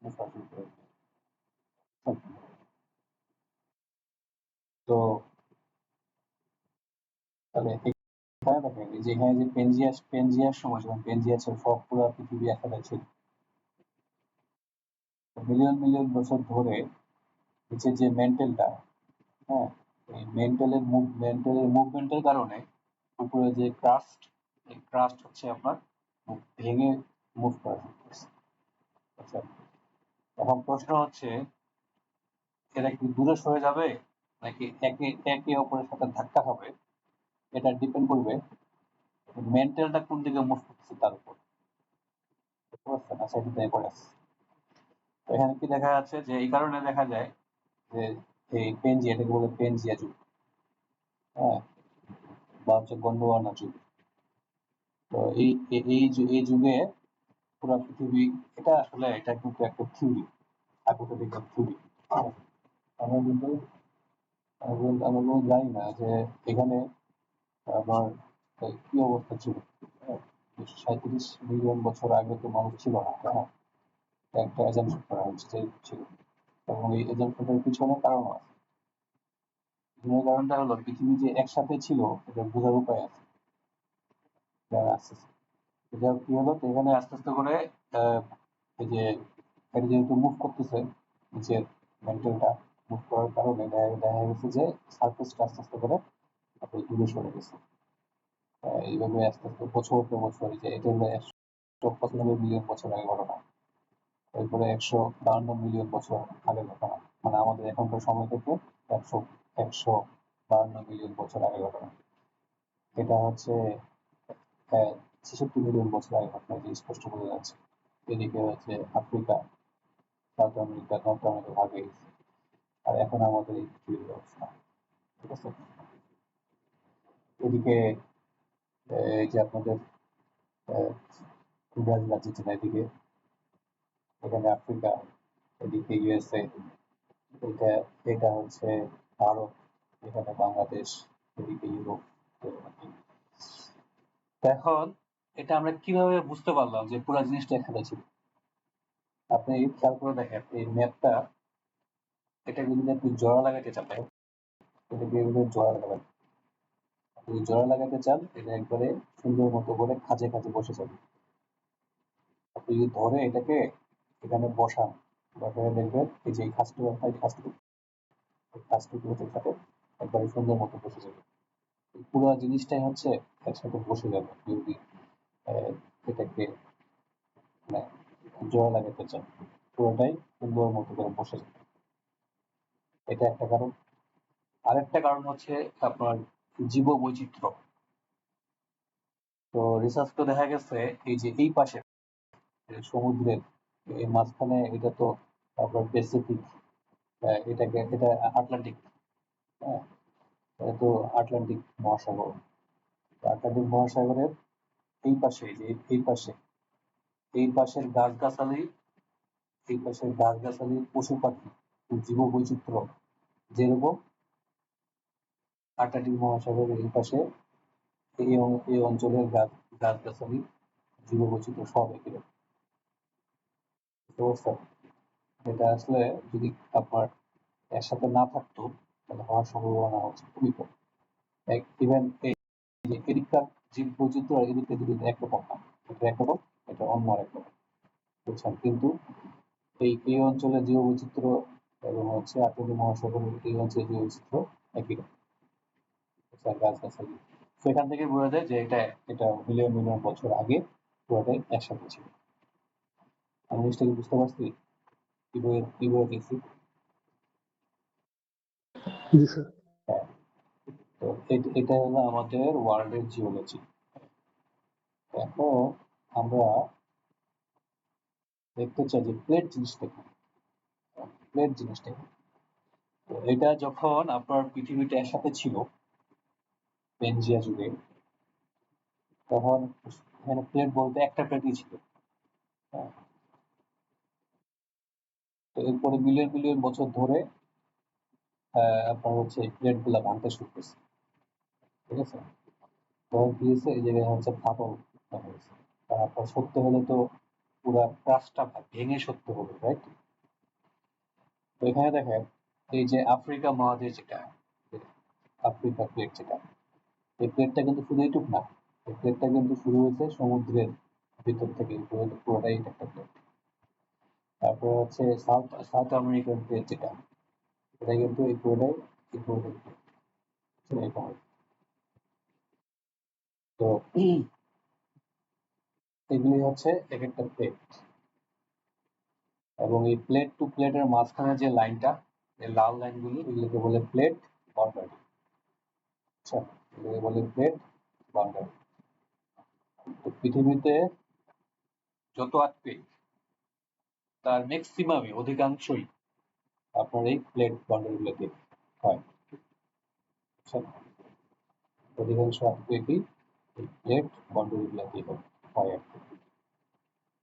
move করা শুরু করে দেবে। তো তাহলে এখানে দেখেন এই যে এখানে যে পেনজিয়াস সময় যখন পেনজিয়াসের সব পুরো পৃথিবী একসাথে ছিল, মিলিয়ন বছর ধরে নিচে যে মেন্টালটা, হ্যাঁ, এই মেন্টালের মুভমেন্টের কারণে উপরে যে ক্রাস্ট, এই ক্রাস্ট হচ্ছে আপনার ভেঙে মুভ করা শুরু করছে। আচ্ছা, এখন প্রশ্ন হচ্ছে এরা কি দূরে সরে যাবে নাকি একে অপরের সাথে ধাক্কা খাবে, এটা ডিপেন্ড করবে মেন্টালটা কোন দিকে মুভ করতেছে তার উপর, বুঝতে পারছেন? আচ্ছা, এটা দিয়ে পড়ে আছে। তো এখানে কি দেখা যাচ্ছে যে এই কারণে দেখা যায় যে এই পেনজিয়া, এটাকে বলে পেনজিয়া যুগ, হ্যাঁ, বা হচ্ছে গন্ডোয়ানা যুগ। তো এই যুগে পুরো পৃথিবী, এটা কিন্তু একটা থিওরি, হাইপোথেটিক্যাল থিওরি। আমরা কিন্তু আমরা কিন্তু জানি না যে এখানে আমার কি অবস্থা ছিল। 37 মিলিয়ন বছর আগে তো মানুষ ছিল না, তাই না? একটা অ্যাজাম্পশন করা হচ্ছে যে ছিল, এবং এই অ্যাজাম্পশনটার পিছনে কারণ আছে। পিছনের কারণটা হলো পৃথিবী যে একসাথে ছিল এটা বোঝার উপায় আছে। আস্তে আস্তে এটা কি হলো, তো এখানে আস্তে আস্তে করে এই যে এটা যেহেতু মুভ করতেছে নিচের মেন্টালটা মুভ করার কারণে দেখা গেছে যে সার্ফেসটা আস্তে আস্তে করে আপনার দূরে সরে গেছে। এইভাবে আস্তে আস্তে বছর পর বছর, যে এটা হলো 195 মিলিয়ন বছর আগে ঘটনা, এরপরে 152 মিলিয়ন বছর আগে ঘটনা, মানে আমাদের এখনকার সময় থেকে 152 মিলিয়ন বছর আগে ঘটনা। এটা হচ্ছে 66 মিলিয়ন বছর আগে ঘটনা, যে স্পষ্ট বোঝা যাচ্ছে। এদিকে হচ্ছে Africa, south America, north America ভাগ হয়ে গেছে, আর এখন আমাদের এই পৃথিবীর অবস্থা, ঠিক আছে? এদিকে এই যে আপনাদের ব্রাজিল, আর্জেন্টিনা, এদিকে এখানে আফ্রিকা, এদিকে ইউএসএ, এটা এটা হচ্ছে ভারত, এখানে বাংলাদেশ, এদিকে ইউরোপ। এখন এটা আমরা কিভাবে বুঝতে পারলাম যে পুরো জিনিসটা একসাথে ছিল? আপনি খেয়াল করে দেখেন এই ম্যাপটা, এটাকে যদি আপনি জোড়া লাগাতে চান, এটাকে এভাবে জোড়া লাগাবেন। যদি জোড়া লাগাতে চান এটা একবারে সুন্দর মতো করে খাঁজে খাঁজে বসে যাবে। আপনি যদি ধরে এটাকে এখানে বসান, বসালে দেখবেন এই যে খাঁজটুকু হতে থাকে একবারে সুন্দর মতো বসে যাবে। এই পুরো জিনিসটাই হচ্ছে একসাথে বসে যাবে যদি আহ, এটাকে মানে জোড়া লাগাতে চান, পুরোটাই সুন্দর মতো করে বসে যাবে। এটা একটা কারণ। আরেকটা কারণ হচ্ছে আপনার জীব বৈচিত্র্য। তো রিসার্চ তো দেখা গেছে এই যে এই পাশে সমুদ্রের এই মাঝখানে এটা তো আপনার প্যাসিফিক, এটা আটলান্টিক, হ্যাঁ, এটা তো আটলান্টিক মহাসাগর। আটলান্টিক মহাসাগরের এই পাশে, যে এই পাশের গাছগাছালি, পশু পাখি, জীব বৈচিত্র্য যেরকম আটলান্টিক মহাসাগরের এই পাশে এই অঞ্চলের গাছগাছালি, জীব বৈচিত্র্য সব একই রকম, বুঝতে পারছেন? এটা আসলে যদি আপনার একসাথে না থাকতো তাহলে হওয়ার সম্ভাবনা হচ্ছে খুবই কম। ইভেন এই যে এদিককার জীব বৈচিত্র্য আর এদিকে যদি একরকম না, এটা একরকম, এটা অন্য আরেকরকম, বুঝছেন? কিন্তু এই অঞ্চলের জীব বৈচিত্র্য এবং হচ্ছে আটলান্টিক মহাসাগরের এই অঞ্চলের জীব বৈচিত্র্য একই রকম, বুঝছেন? গাছগাছালি। সেখান থেকে বোঝা যায় যে এটা মিলিয়ন বছর আগে পুরোটাই একসাথে ছিল। আমি জিনিসটা কি বুঝতে পারছি কিভাবে দেখছি? জি স্যার। হ্যাঁ, তো এটা হলো আমাদের ওয়ার্ল্ডের জিওলজি। এখন আমরা দেখতে চাই যে প্লেট জিনিসটা কি। প্লেট জিনিসটা কি? তো এটা যখন আপনার পৃথিবীটা একসাথে ছিল পেনজিয়া যুগে, তখন এখানে প্লেট বলতে একটা প্লেটই ছিল। হ্যাঁ, তো এরপরে বিলিয়ন বিলিয়ন বছর ধরে আপনার হচ্ছে এই প্লেট গুলা ভাঙতে শুরু করছে। ঠিক আছে, তখন কি হয়েছে, এই জায়গায় হচ্ছে ফাটল দেখা গেছে। তারপর সত্য হলে তো পুরা ক্রাশটা ভেঙে সত্য হবে, রাইট? তো এখানে দেখেন, এই যে আফ্রিকা মহাদেশ যেটা, আফ্রিকা প্লেট যেটা, এই প্লেটটা কিন্তু শুধু এইটুক না। এই প্লেটটা কিন্তু শুরু হয়েছে সমুদ্রের ভিতর থেকে, পুরোটাই একটা প্লেট। তারপরে হচ্ছে সাউথ সাউথ আমেরিকান প্লেট যেটা, এটা কিন্তু এই পুরোটাই প্লেট। তো এগুলি হচ্ছে এক একটা প্লেট, এবং এই প্লেট টু প্লেটের মাঝখানে যে লাইনটা, এই লাল লাইনগুলি, এগুলোকে বলে প্লেট বাউন্ডারি। আচ্ছা, এগুলোকে বলে প্লেট বাউন্ডারি। তো পৃথিবীতে যত আর্থকুয়েক, তার ম্যাক্সিমামই, অধিকাংশই আপনার এই প্লেট বাউন্ডারি গুলোতে হয়। আচ্ছা, অধিকাংশ আর্থকুয়েকই এই প্লেট বাউন্ডারি গুলোতে হয় আর কি।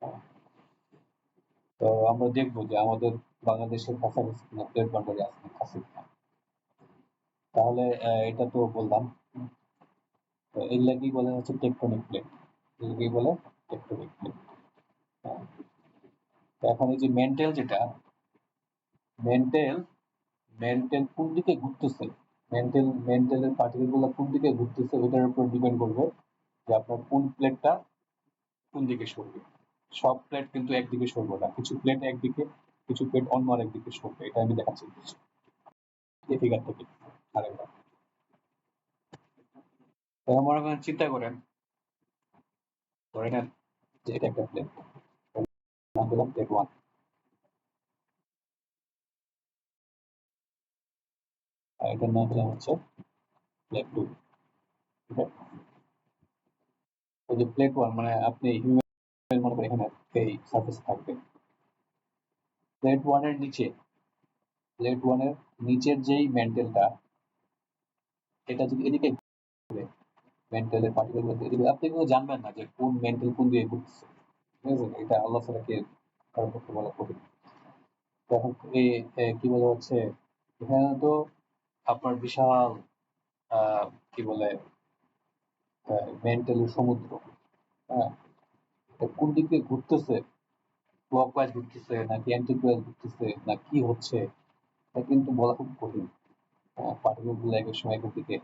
হ্যাঁ, তো আমরা দেখবো যে আমাদের বাংলাদেশের কাছাকাছি কোনো প্লেট বাউন্ডারি আছে কিনা। তাহলে এটা তো বললাম। তো এগুলাকেই বলে হচ্ছে টেকটনিক প্লেট। এগুলোকেই বলে টেকটনিক প্লেট। তো এখন এই যে মেন্টেল যেটা, মেন্টেল মেন্টেল কোন দিকে ঘুরতেছে, মেন্টেলের পার্টিকেল গুলো কোন দিকে ঘুরতেছে, ওটার উপর ডিপেন্ড করবে যে আপনার কোন প্লেটটা কোন দিকে সরবে। সব প্লেট কিন্তু একদিকে সরবে না, কিছু প্লেট একদিকে, কিছু প্লেট অন্য আরেকদিকে সরবে। এটা আমি দেখাচ্ছি এই ফিগার থেকে আরেকবার। তো মনে করেন, চিন্তা করেন, ধরে নেন যে এটা একটা প্লেট, নাম দিলাম প্লেট 1। আর এটার নাম দিলাম হচ্ছে প্লেট 2। ঠিক আছে, ওই যে প্লেট 1 মানে আপনি হিউম্যান মনে করেন এখানে এই সারফেস থাকবে। প্লেট 1 এর নিচে, প্লেট 1 এর নিচের যেই মেন্টেলটা, এটা যদি এদিকে ঘুরে, মেন্টেলের পার্টিকেল গুলো এদিকে, আপনি কিন্তু জানবেন না যে কোন মেন্টেল কোন দিকে ঘুরতেছে। ঠিক আছে, এটা আল্লাহ ছাড়া কে কারোর পক্ষে বলা কঠিন। তো এখন কি বলা হচ্ছে, এখানে তো আপনার বিশাল কি বলে মেন্টালি সমুদ্র। হ্যাঁ, এটা কোন দিকে ঘুরতেছে, ক্লকওয়াইজ ঘুরতেছে নাকি অ্যান্টি ক্লকওয়াইজ ঘুরতেছে না কি হচ্ছে, এটা কিন্তু বলা খুব কঠিন। পার্টিকেল গুলো এক এক সময় এখান থেকে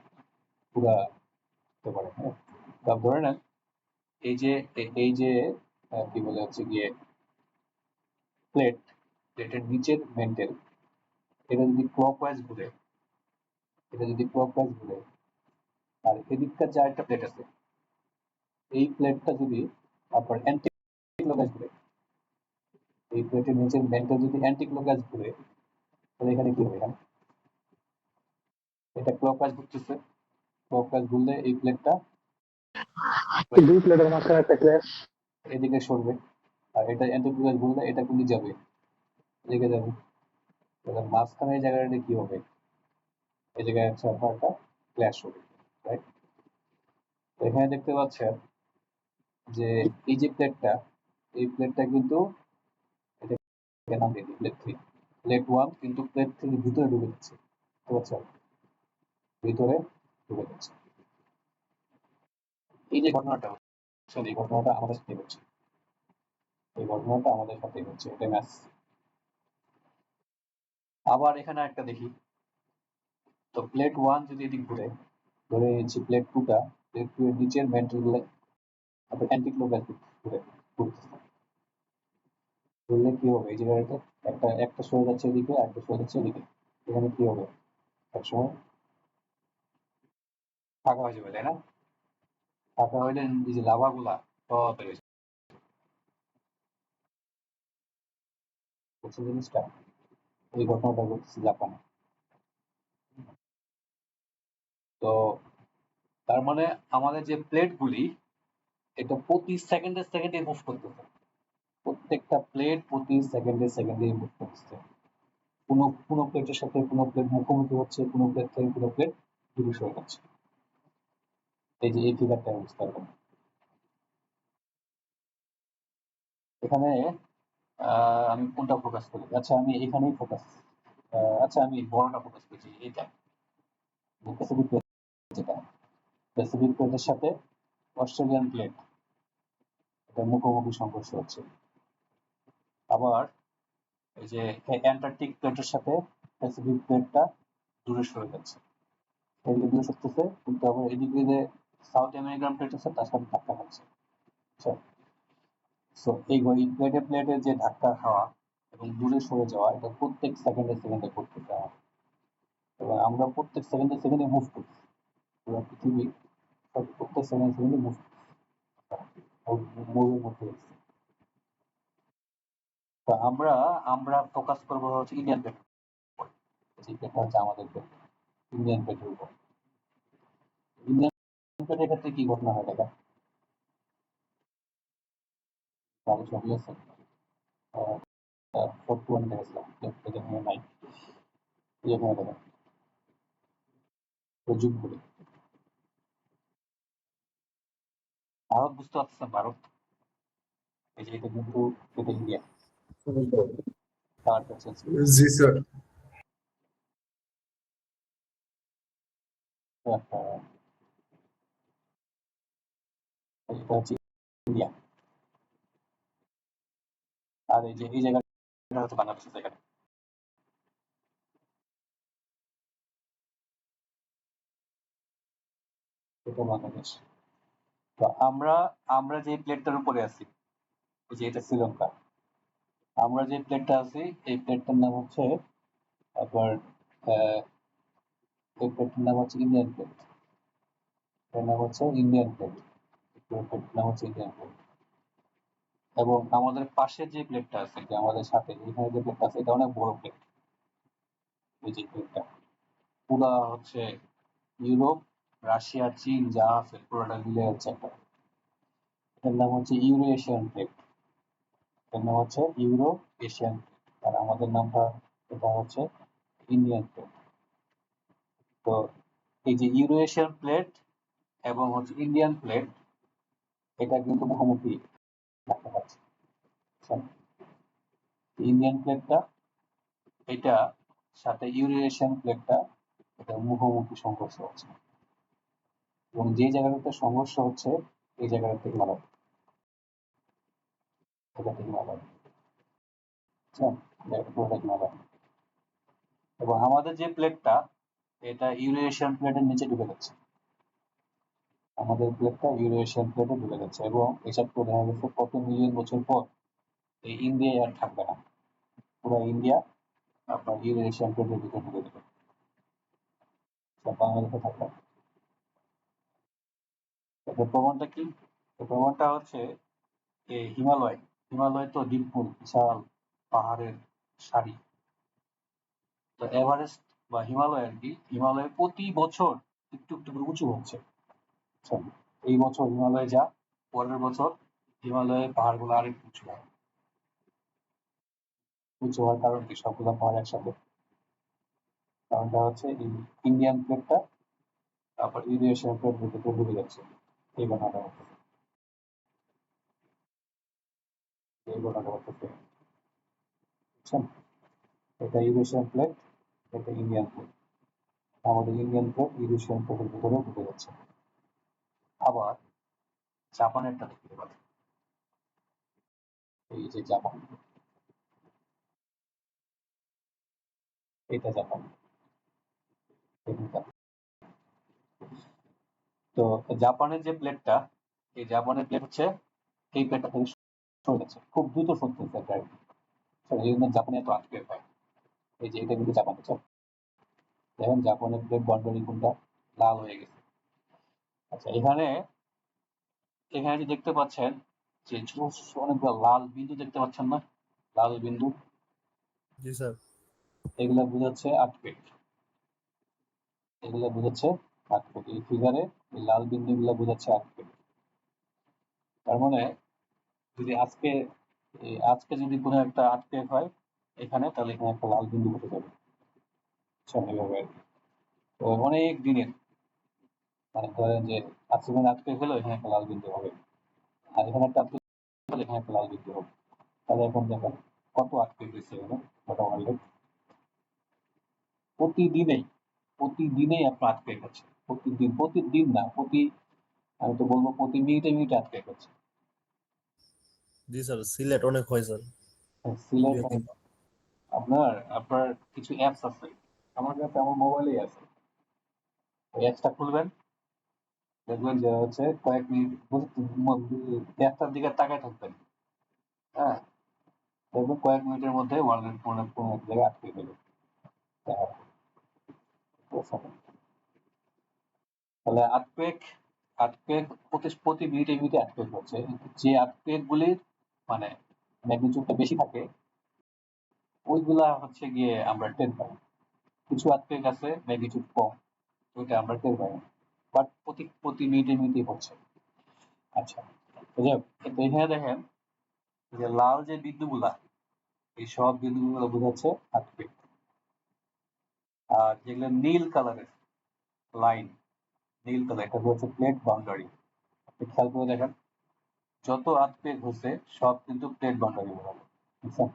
পুরা হতে পারে। হ্যাঁ, তা ধরে নেন এই যে কি বলে হচ্ছে গিয়ে প্লেটের নিচের মেন্টেল, এটা যদি ক্লকওয়াইজ ঘুরে, এটা যদি ক্লকওয়াইজ ঘুরে, আর এদিককার যে আরেকটা প্লেট আছে, এই প্লেটটা যদি আপনার অ্যান্টি ক্লকওয়াইজ ঘুরে, এই প্লেটের নিচের মেন্টেল যদি অ্যান্টি ক্লকওয়াইজ ঘুরে, তাহলে এখানে কি হবে? এখানে এটা ক্লকওয়াইজ ঘুরতেছে, ক্লকওয়াইজ ঘুরলে এই প্লেটটা দুই প্লেটের মাঝখানে একটা ক্র্যাশ। এদিকে সরবে, আর এটা অ্যান্টি ক্লকওয়াইজ ঘুরলে এটা কোন দিকে যাবে? এদিকে যাবে। তাহলে মাঝখানে এই জায়গাটা কি হবে? এই জায়গায় হচ্ছে আপনার একটা ক্ল্যাশ হবে, রাইট? এখানে দেখতে পাচ্ছেন যে এই যে প্লেটটা, এই প্লেটটা কিন্তু এটাকে নাম দিয়ে দিই প্লেট 3। প্লেট 1 কিন্তু প্লেট 3 ভিতরে ঢুকে যাচ্ছে, বুঝতে পারছেন? ভিতরে ঢুকে যাচ্ছে। এই যে ঘটনাটা হচ্ছে, এই ঘটনাটা আমাদের সাথে হচ্ছে, এই ঘটনাটা আমাদের সাথে হচ্ছে, এটা ম্যাথ। আবার এখানে একটা দেখি, তো প্লেট 1 যদি এদিক ঘুরে, ধরে নিচ্ছি প্লেট 2টা, প্লেট 2 এর নিচের মেন্টাল গুলো আপনার অ্যান্টি ক্লকওয়াইজ ঘুরে ঘুরতেছে। ঘুরলে কি হবে? এই জায়গাটাতে একটা সরে যাচ্ছে এদিকে, আর একটা সরে যাচ্ছে এদিকে। এখানে কি হবে? একসময় ফাঁকা হয়ে যাবে, তাই না? ফাঁকা হইলে এই যে লাভা গুলা সব বের হয়ে যাবে। বুঝছেন জিনিসটা? এই ঘটনাটা ঘটছে জাপানে। তো তার মানে আমাদের যে প্লেটগুলি এটা প্রতি সেকেন্ডে মুভ করতেছে। প্রত্যেকটা প্লেট প্রতি সেকেন্ডে মুভ করতেছে। কোনো প্লেটের সাথে কোনো প্লেট মুখোমুখি হচ্ছে, কোনো প্লেট থেকে কোনো প্লেট দূরে সরে যাচ্ছে। এই যে এই ফিগারটা বুঝতে পারবেন। এখানে আমি কোনটা ফোকাস করি? আচ্ছা আমি এখানেই ফোকাস আচ্ছা আমি বড়টা ফোকাস করছি, এইটা প্যাসিফিক প্লেট, যেটা প্যাসিফিক প্লেটের সাথে অস্ট্রেলিয়ান প্লেট এটা মুখোমুখি সংঘর্ষ হচ্ছে। আবার এই যে অ্যান্টার্কটিক প্লেটের সাথে প্যাসিফিক প্লেটটা দূরে সরে যাচ্ছে। এদিকে দূরে সরতেছে, কিন্তু আবার এদিকে যে সাউথ আমেরিকান প্লেট আছে তার সাথে ধাক্কা খাচ্ছে। আচ্ছা, সো এই প্লেটে যে ধাক্কা খাওয়া এবং দূরে সরে যাওয়া এটা প্রত্যেক সেকেন্ডে করতেছে আমার। এবং আমরা প্রত্যেক সেকেন্ডে মুভ করছি। পুরো পৃথিবী প্রত্যেক সেকেন্ডে মুভ মুভের মধ্যে আছে। তো আমরা ফোকাস করবো হচ্ছে ইন্ডিয়ান প্লেট, যে প্লেটটা হচ্ছে আমাদের প্লেট, ইন্ডিয়ান প্লেটের উপর। ইন্ডিয়ান প্লেটের ক্ষেত্রে কি ঘটনা হয় দেখা ভালো ছবি আছে, ফোর্থ ওয়ান দেখেছিলাম, এখানে নাই, এখানে দেখেন যুগ বলে ভারত, বুঝতে পারতেছেন ভারত, এই যে এটা কিন্তু এটা ইন্ডিয়া, কালারটা চেঞ্জ করে জি স্যার। এটা হচ্ছে ইন্ডিয়া, আর এই যে এই জায়গাটা হচ্ছে বাংলাদেশের জায়গা, এটা বাংলাদেশ। তো আমরা আমরা যে প্লেটটার উপরে আছি, এই যে এটা শ্রীলঙ্কা, আমরা যে প্লেটটা আছি এই প্লেটটার নাম হচ্ছে আপনার এই প্লেটটার নাম হচ্ছে ইন্ডিয়ান প্লেট, এর নাম হচ্ছে ইন্ডিয়ান প্লেট, প্লেটটার নাম হচ্ছে ইন্ডিয়ান প্লেট। এবং আমাদের পাশে যে প্লেটটা আছে, যে আমাদের সাথে এখানে যে প্লেটটা আছে এটা অনেক বড় প্লেট, এই যে প্লেটটা পুরা হচ্ছে ইউরোপ, রাশিয়া, চীন যা আছে পুরোটা মিলে হচ্ছে একটা, এটার নাম হচ্ছে ইউরো এশিয়ান প্লেট, এটার নাম হচ্ছে ইউরো এশিয়ান প্লেট, আর আমাদের নামটা এটা হচ্ছে ইন্ডিয়ান প্লেট। তো এই যে ইউরো এশিয়ান প্লেট এবং হচ্ছে ইন্ডিয়ান প্লেট এটা কিন্তু মুখোমুখি দেখা যাচ্ছে। ইন্ডিয়ান প্লেটটা এটা সাথে ইউরো এশিয়ান প্লেটটা এটা মুখোমুখি সংঘর্ষ হচ্ছে, এবং যে জায়গাটাতে সংঘর্ষ হচ্ছে এই জায়গাটা থেকে হিমালয়, এটা থেকে হিমালয়, পুরোটা হিমালয়। এবং আমাদের যে প্লেটটা এটা ইউরো এশিয়ান প্লেটের নিচে ঢুকে যাচ্ছে, আমাদের প্লেটটা ইউরো এশিয়ান প্লেটে ঢুকে যাচ্ছে, এবং এসব করে দেখা গেছে কত মিলিয়ন বছর পর এই ইন্ডিয়ায় আর থাকবে না, পুরো ইন্ডিয়া আপনার ইউরো এশিয়ান প্লেটের ভিতরে ঢুকে যাবে, বাংলাদেশে থাকবে না। এটার প্রমাণটা কি? এর প্রমাণটা হচ্ছে এই হিমালয়, হিমালয় তো দ্বীপপুর, বিশাল পাহাড়ের সারি। তো এভারেস্ট বা হিমালয় আর কি, হিমালয় প্রতি বছর একটু একটু করে উঁচু হচ্ছে। আচ্ছা, এই বছর হিমালয় যা, পরের বছর হিমালয়ের পাহাড়গুলো আরেকটু উঁচু হয়। উঁচু হওয়ার কারণ কি? সবগুলো পাহাড় একসাথে, কারণটা হচ্ছে এই ইন্ডিয়ান প্লেটটা তারপর ইউরেশিয়ান প্লেট ভিতরে ঢুকে যাচ্ছে, এই ঘটনাটা হচ্ছে, এই ঘটনাটা হচ্ছে, বুঝছেন? এটা ইউরেশিয়ান প্লেট, এটা ইন্ডিয়ান প্লেট, আমাদের ইন্ডিয়ান প্লেট ইউরেশিয়ান প্লেটের ভিতরে ঢুকে যাচ্ছে। আবার জাপানেরটা দেখতে পাচ্ছি, এই যে জাপান, এটা জাপান, এটা জাপান। তো জাপানের যে প্লেটটা, এই জাপানের প্লেট হচ্ছে এই প্লেটটা থেকে সরে যাচ্ছে, খুব দ্রুত সরতেছে এটা আর কি। এই জন্য জাপানে এত আটকে পায়। এই যে এটা কিন্তু জাপান, দেখেন জাপানের প্লেট বাউন্ডারি কোনটা লাল হয়ে গেছে। আচ্ছা, এখানে এখানে যে দেখতে পাচ্ছেন যে ছোট ছোট অনেকগুলো লাল বিন্দু দেখতে পাচ্ছেন না, লাল বিন্দু, জি স্যার। এগুলা বোঝাচ্ছে আর্থকুয়েক। এগুলা বোঝাচ্ছে আর্থকুয়েক। এই ফিগারে এই লাল বিন্দুগুলা বোঝাচ্ছে আর্থকুয়েক। তার মানে যদি আজকে যদি কোনো একটা আর্থকুয়েক হয় এখানে, তাহলে এখানে একটা লাল বিন্দু বসে যাবে। এইভাবে আর কি। তো অনেক দিনের, মানে ধরেন যে আজকে কোনো আর্থকুয়েক হলো, এখানে একটা লাল বিন্দু হবে। আর এখানে একটা আর্থকুয়েক হলে এখানে একটা লাল বিন্দু হবে। তাহলে এখন দেখেন কত আর্থকুয়েক হয়েছে এখানে মোটামুটি প্রতিদিনেই আপনার আর্থকুয়েক হচ্ছে। প্রতিদিন না, আমি তো বলবো প্রতি মিনিটে আর্থকুয়েক হচ্ছে। জি স্যার, সিলেট অনেক হয় স্যার। সিলেট দুই একদিন। আপনার কিছু অ্যাপস আছে, আমার কাছে আমার মোবাইলেই আছে। ওই অ্যাপসটা খুলবেন, দেখবেন যে হচ্ছে কয়েক মিনিট অ্যাপটার দিকে তাকায় থাকবেন। হ্যাঁ, দেখবেন কয়েক মিনিটের মধ্যে ওয়ার্ল্ডের কোনো এক জায়গায় আটকে গেল। তাহলে আর্থকুয়েক প্রতি মিনিটে আর্থকুয়েক হচ্ছে। যে আর্থকুয়েক গুলির মানে ম্যাগনিটিউডটা বেশি থাকে, ওইগুলা হচ্ছে গিয়ে আমরা টের পাই। কিছু আর্থকুয়েক আছে ম্যাগনিটিউড কম, ওইটা আমরা টের পাই না, বাট প্রতি মিনিটে হচ্ছে। আচ্ছা, তো এখানে দেখেন যে লাল যে বিন্দুগুলা, এই সব বিন্দুগুলো বোঝাচ্ছে আর্থকুয়েক। আর যেগুলো নীল কালারের লাইন, নীল কালার, এটা হচ্ছে প্লেট বাউন্ডারি। আপনি খেয়াল করে দেখেন, যত আর্থকুয়েক হচ্ছে সব কিন্তু প্লেট বাউন্ডারি বরাবর। বুঝছেন?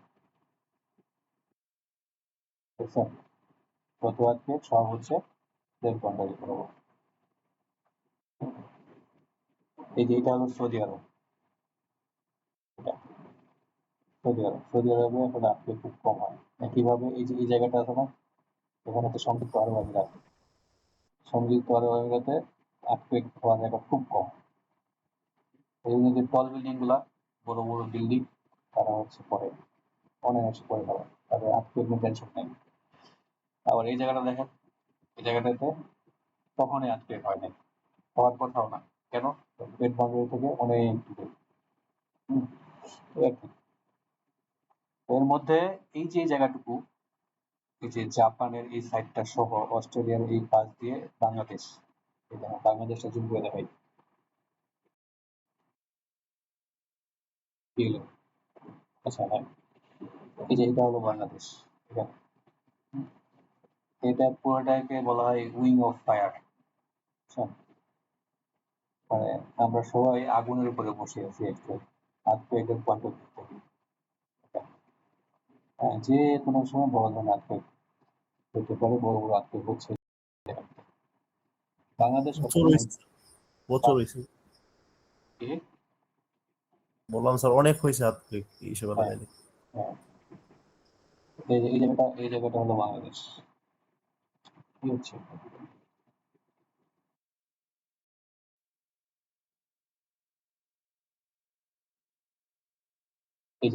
যত আর্থকুয়েক সব হচ্ছে প্লেট বাউন্ডারি বরাবর। এই যে এটা হলো সৌদি আরব। সৌদি আরবে এখন আর্থকুয়েক খুব কম হয়। একইভাবে এই যে এই জায়গাটা আছে না, এখানে তো সংযুক্ত আরব আমিরাত। সংযুক্ত আরব আমিরাতে আর্থকুয়েক হওয়ার জায়গা খুব কম। এই জন্য যে টল বিল্ডিং গুলা, বড় বড় বিল্ডিং, তারা হচ্ছে পরে অনায়াসে পরে ফেলে, তাদের আর্থকুয়েক নিয়ে টেনশন নেই। আবার এই জায়গাটা দেখেন, এই জায়গাটাতে কখনোই আর্থকুয়েক হয় নাই, হওয়ার কথাও না। কেন? প্লেট বাউন্ডারি থেকে অনেক দূরে। এই আর কি। এর মধ্যে এই যে জায়গাটুকু, এই যে জাপানের এই সাইডটা সহ অস্ট্রেলিয়ার এই পাশ দিয়ে বাংলাদেশ, বাংলাদেশটা জুম করে দেখাই। কি হলো? আচ্ছা হ্যাঁ, এই যে এটা হলো বাংলাদেশ। ঠিক আছে, এটা পুরোটাকে বলা হয় উইং অফ ফায়ার। মানে আমরা সবাই আগুনের উপরে বসে আছি অ্যাকচুয়ালি, আর্থকুয়েকের পয়েন্ট অফ ভিউ থেকে। হ্যাঁ, যে কোনো সময় বড় ধরনের আর্থকুয়েক হতে পারে, বড় বড় আর্থকুয়েক হচ্ছে। বাংলাদেশ বছর কখনো হয়েছে, বছর হয়েছে। বললাম স্যার অনেক হয়েছে আর্থকুয়েক এইসব হ্যাঁ এলাকায়। হ্যাঁ, এই জায়গাটা হলো বাংলাদেশ। কি হচ্ছে? এই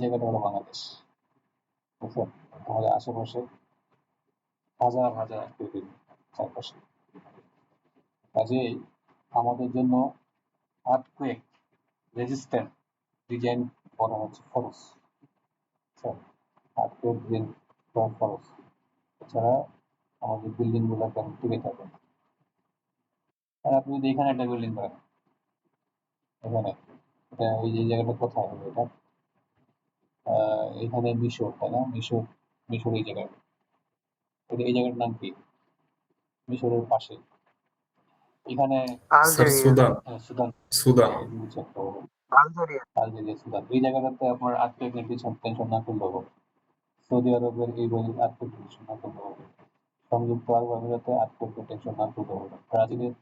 জায়গাটা হলো বাংলাদেশ। বুঝছেন? আমাদের আশেপাশে হাজার হাজার আর্থকুয়েক চারপাশে। কাজেই আমাদের জন্য আর্থকুয়েক রেজিস্ট্যান্ট ডিজাইন করা হচ্ছে ফরজ। আর্থকুয়েক ডিজাইন করা ফরজ। এছাড়া আমাদের বিল্ডিং গুলো কেন টিকে থাকবে না। আর আপনি যদি এখানে একটা বিল্ডিং করেন, এখানে, এটা এই যে জায়গাটা কোথায় হবে এটা? এখানে মিশর, তাই না? মিশর এই জায়গায়। এই জায়গাটার নাম কি? মিশরের পাশে। এখানে sir Algeria. Sudan. Sudan. Sudan. Algeria. Algeria, Sudan. এই জায়গাটাতে আপনার আর্থকুয়েক নিয়ে টেনশন না করলেও হবে। সৌদি আরবের এই আর্থকুয়েক টেনশন না করলেও হবে। সংযুক্ত আরব আমিরাতে আর্থকুয়েক টেনশন না করলেও হবে। ব্রাজিলের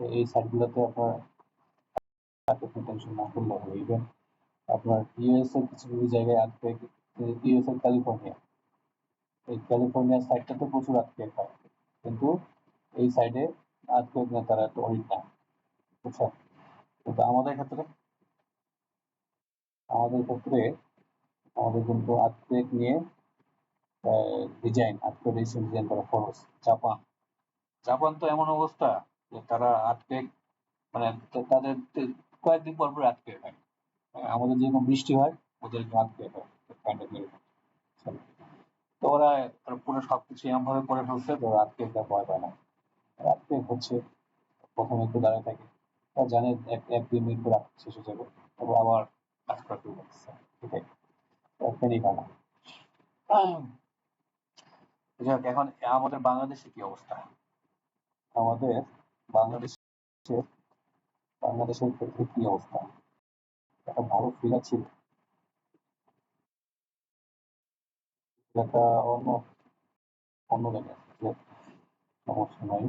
এই সাইডগুলোতে আপনার আর্থকুয়েক টেনশন না করলেও হবে। ইভেন আপনার ইউএস এর কিছু কিছু জায়গায় আর্থকুয়েক, ইউএস এর ক্যালিফোর্নিয়া, এই ক্যালিফোর্নিয়া সাইডটাতে প্রচুর আর্থকুয়েক হয়, কিন্তু এই সাইডে আর্থকুয়েক না, তারা এত অরিড না। বুঝছেন? কিন্তু আমাদের ক্ষেত্রে আমাদের কিন্তু আর্থকুয়েক নিয়ে ডিজাইন করা খরচ। জাপান তো এমন অবস্থা যে তারা আর্থকুয়েক, মানে তাদের কয়েকদিন পর পর আর্থকুয়েক হয়। আমাদের যেরকম বৃষ্টি হয়, ওদের আর্থকুয়েক হয়। তো ওরা পুরো সবকিছু এমন ভাবে করে ফেলছে তো রাতকে একটা ভয় পায় না। রাতকে হচ্ছে প্রথমে একটু দাঁড়িয়ে থাকে, ওরা জানে এক দুই মিনিট পর রাত শেষ হয়ে যাবে, তারপর আবার কাজ করা শুরু করতেছে, এটাই প্যানিক হয় না। যাই হোক, এখন আমাদের বাংলাদেশে কি অবস্থা? আমাদের বাংলাদেশে বাংলাদেশের ক্ষেত্রে কি অবস্থা? একটা ভালো ফিল আছে, একটা অন্য অন্য জায়গায় আছে, যে সমস্যা নাই।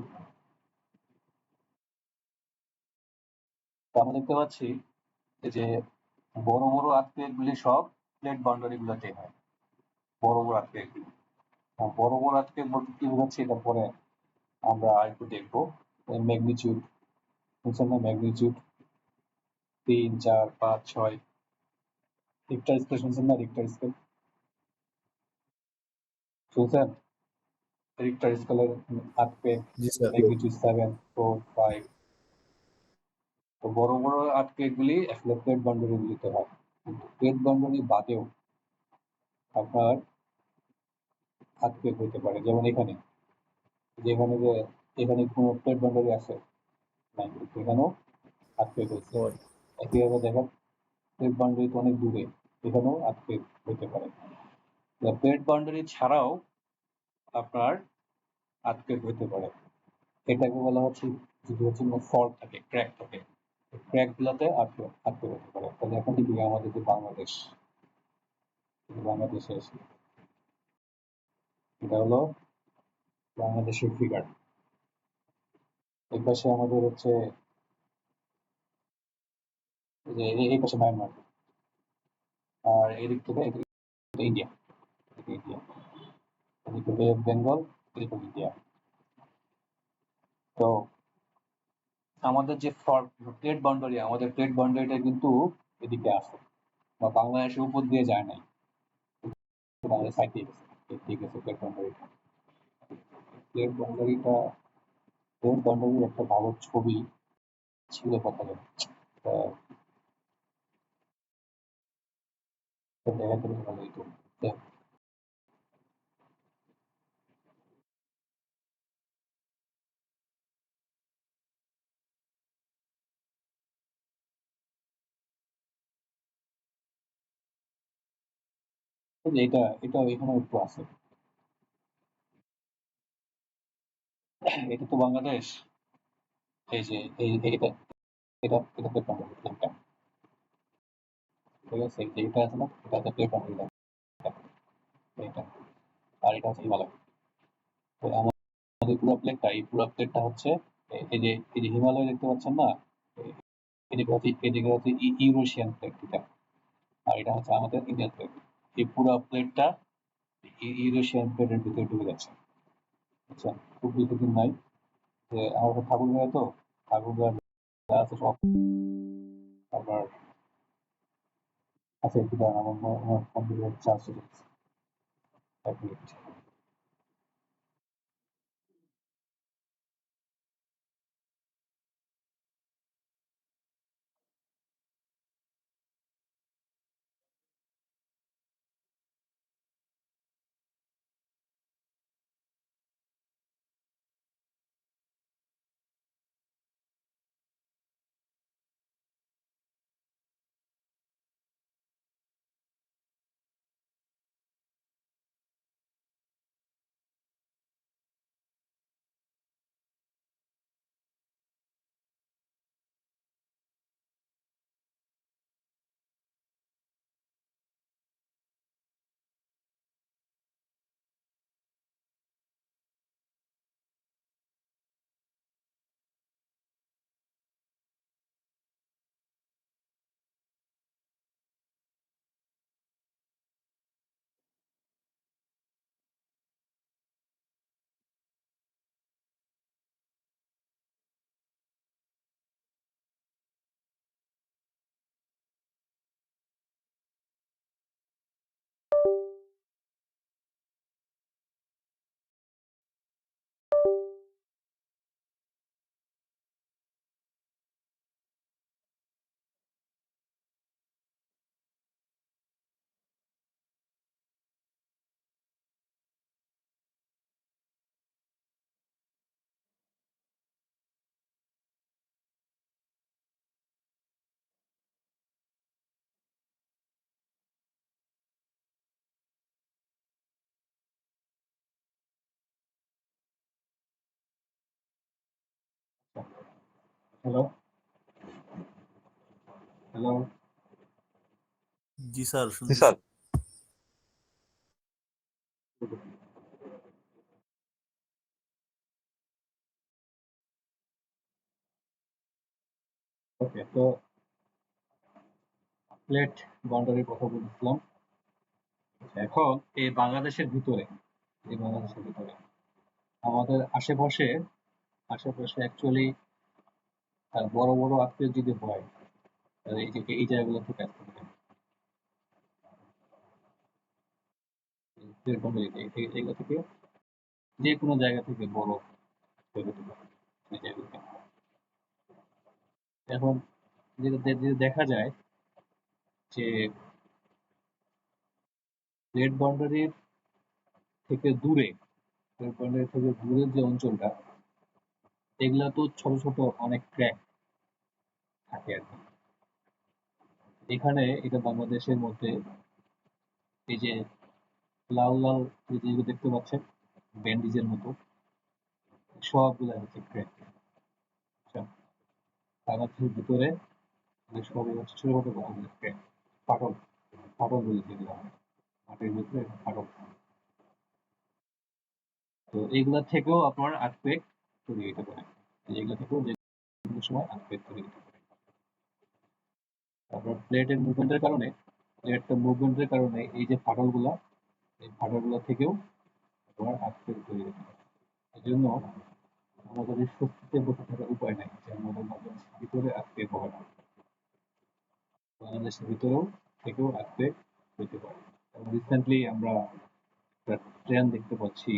তো আমরা দেখতে পাচ্ছি যে বড় বড় আর্থকুয়েক গুলি সব প্লেট বাউন্ডারি গুলোতে হয়। বড় বড় আর্থকুয়েক গুলি, বড় বড় আর্থকুয়েক বলতে কি বোঝাচ্ছে এটা পরে আমরা আরেকটু দেখবো। ম্যাগনিটিউড, বুঝছেন না? ম্যাগনিটিউড 3, 4, 5, 6 রিক্টার স্কেল শুনছেন না? রিক্টার স্কেল শুনছেন? রিক্টার স্কেলের আর্থকুয়েক জি স্যার। ম্যাগনিটিউড 7, 4, 5। তো বড় বড় আর্থকুয়েক গুলি আসলে প্লেট বাউন্ডারি গুলিতে হয়, কিন্তু প্লেট বাউন্ডারি বাদেও আপনার আর্থকুয়েক হতে পারে। যেমন এখানে, যেখানে যে এখানে কোনো প্লেট বাউন্ডারি আছে নাই, এখানেও আর্থকুয়েক হয়েছে। হয়। একইভাবে দেখেন প্লেট বাউন্ডারি তো অনেক দূরে, এখানেও আর্থকুয়েক হতে পারে। প্লেট বাউন্ডারি ছাড়াও আপনার আর্থকুয়েক হতে পারে। এটাকে বলা হচ্ছে যদি হচ্ছে ফল্ট থাকে, ক্র্যাক থাকে, ক্র্যাক গুলাতে আর্থকুয়েক হতে পারে। তাহলে এখন কি আমাদের যে বাংলাদেশ, বাংলাদেশে আসি, এটা হলো বাংলাদেশের ফিগার। এই পাশে আমাদের হচ্ছে যে এই পাশে মায়ানমার, আর এদিক থেকে ইন্ডিয়া, ইন্ডিয়া এদিকে বে অফ বেঙ্গল, এদিকে ইন্ডিয়া। তো আমাদের যে প্লেট বাউন্ডারি, আমাদের প্লেট বাউন্ডারিটা কিন্তু এদিকে আছে, বা বাংলাদেশের উপর দিয়ে যায় নাই, বাংলাদেশ সাইড দিয়ে গেছে, ঠিক আছে। প্লেট বাউন্ডারির একটা ভালো ছবি ছিল কোথায়, দেখাতে ভালো হইতো। এটা এটা এখানে একটু আছে, এটা তো বাংলাদেশ। এই যে এটা এটা এটা প্লেট বাউন্ডারি, ঠিক আছে। এই যে এটা আছে না, এটা হচ্ছে প্লেট বাউন্ডারি, এটা, আর এটা হচ্ছে হিমালয়। তো আমাদের পুরো প্লেটটা, এই পুরো প্লেটটা হচ্ছে এই যে হিমালয় দেখতে পাচ্ছেন না, এদিকে হচ্ছে ইউরেশিয়ান প্লেট, এটা। আর এটা হচ্ছে আমাদের ইন্ডিয়ান প্লেট। এই পুরো প্লেটটা ইউরেশিয়ান প্লেটের ভিতরে ঢুকে যাচ্ছে, বুঝছেন? খুব বেশি দিন নাই, যে আমাদের ঠাকুরগাঁও, তো ঠাকুরগাঁও যা আছে সব আপনার আছে। একটু দাঁড়ান, আমার কম্পিউটার চার্জ হয়ে যাচ্ছে, 1 মিনিট। হ্যালো হ্যালো জি স্যার, শুনতেছি। ওকে, তো প্লেট বাউন্ডারির কথা বলছিলাম। এখন এই বাংলাদেশের ভিতরে আমাদের আশেপাশে অ্যাকচুয়ালি বড় বড় আত্মীয় যদি হয়, তাহলে এই জায়গাগুলো থেকে আসতে পারে। এরকম এগুলো থেকে যে কোনো জায়গা থেকে বড় হয়ে যেতে পারে এই জায়গাগুলো থেকে। এখন যেটা দেখা যায় যে রেড বাউন্ডারির থেকে দূরে রেড বাউন্ডারি থেকে দূরের যে অঞ্চলটা, এগুলা তো ছোট ছোট অনেক ক্র্যাক থাকে আর কি। এখানে এটা বাংলাদেশের মধ্যে এই যে লাল লাল যে যেগুলো দেখতে পাচ্ছেন ব্যান্ডিজের মতো, সবগুলা হচ্ছে ক্র্যাক। বাংলাদেশের ভিতরে যে সবই হচ্ছে ছোট ছোট কতগুলো ক্র্যাক, ফাটল ফাটল বলে যেগুলো হয়, মাটির ভিতরে ফাটল। তো এইগুলা থেকেও আপনার আর্থকুয়েক তৈরি হতে পারে। এগুলো থেকেও যে কোনো সময় আর্থকুয়েক তৈরি হতে পারে। তারপর প্লেটের মুভমেন্টের কারণে এই যে ফাটলগুলা, এই ফাটলগুলো থেকেও আপনার আর্থকুয়েক তৈরি হতে পারে। এই জন্য আমাদের এই স্বস্তিতে বসে থাকার উপায় নাই যে আমাদের বাংলাদেশের ভিতরে আর্থকুয়েক হবে না। বাংলাদেশের ভিতরেও থেকেও আর্থকুয়েক হতে পারে। এবং রিসেন্টলি আমরা একটা ট্রেন্ড দেখতে পাচ্ছি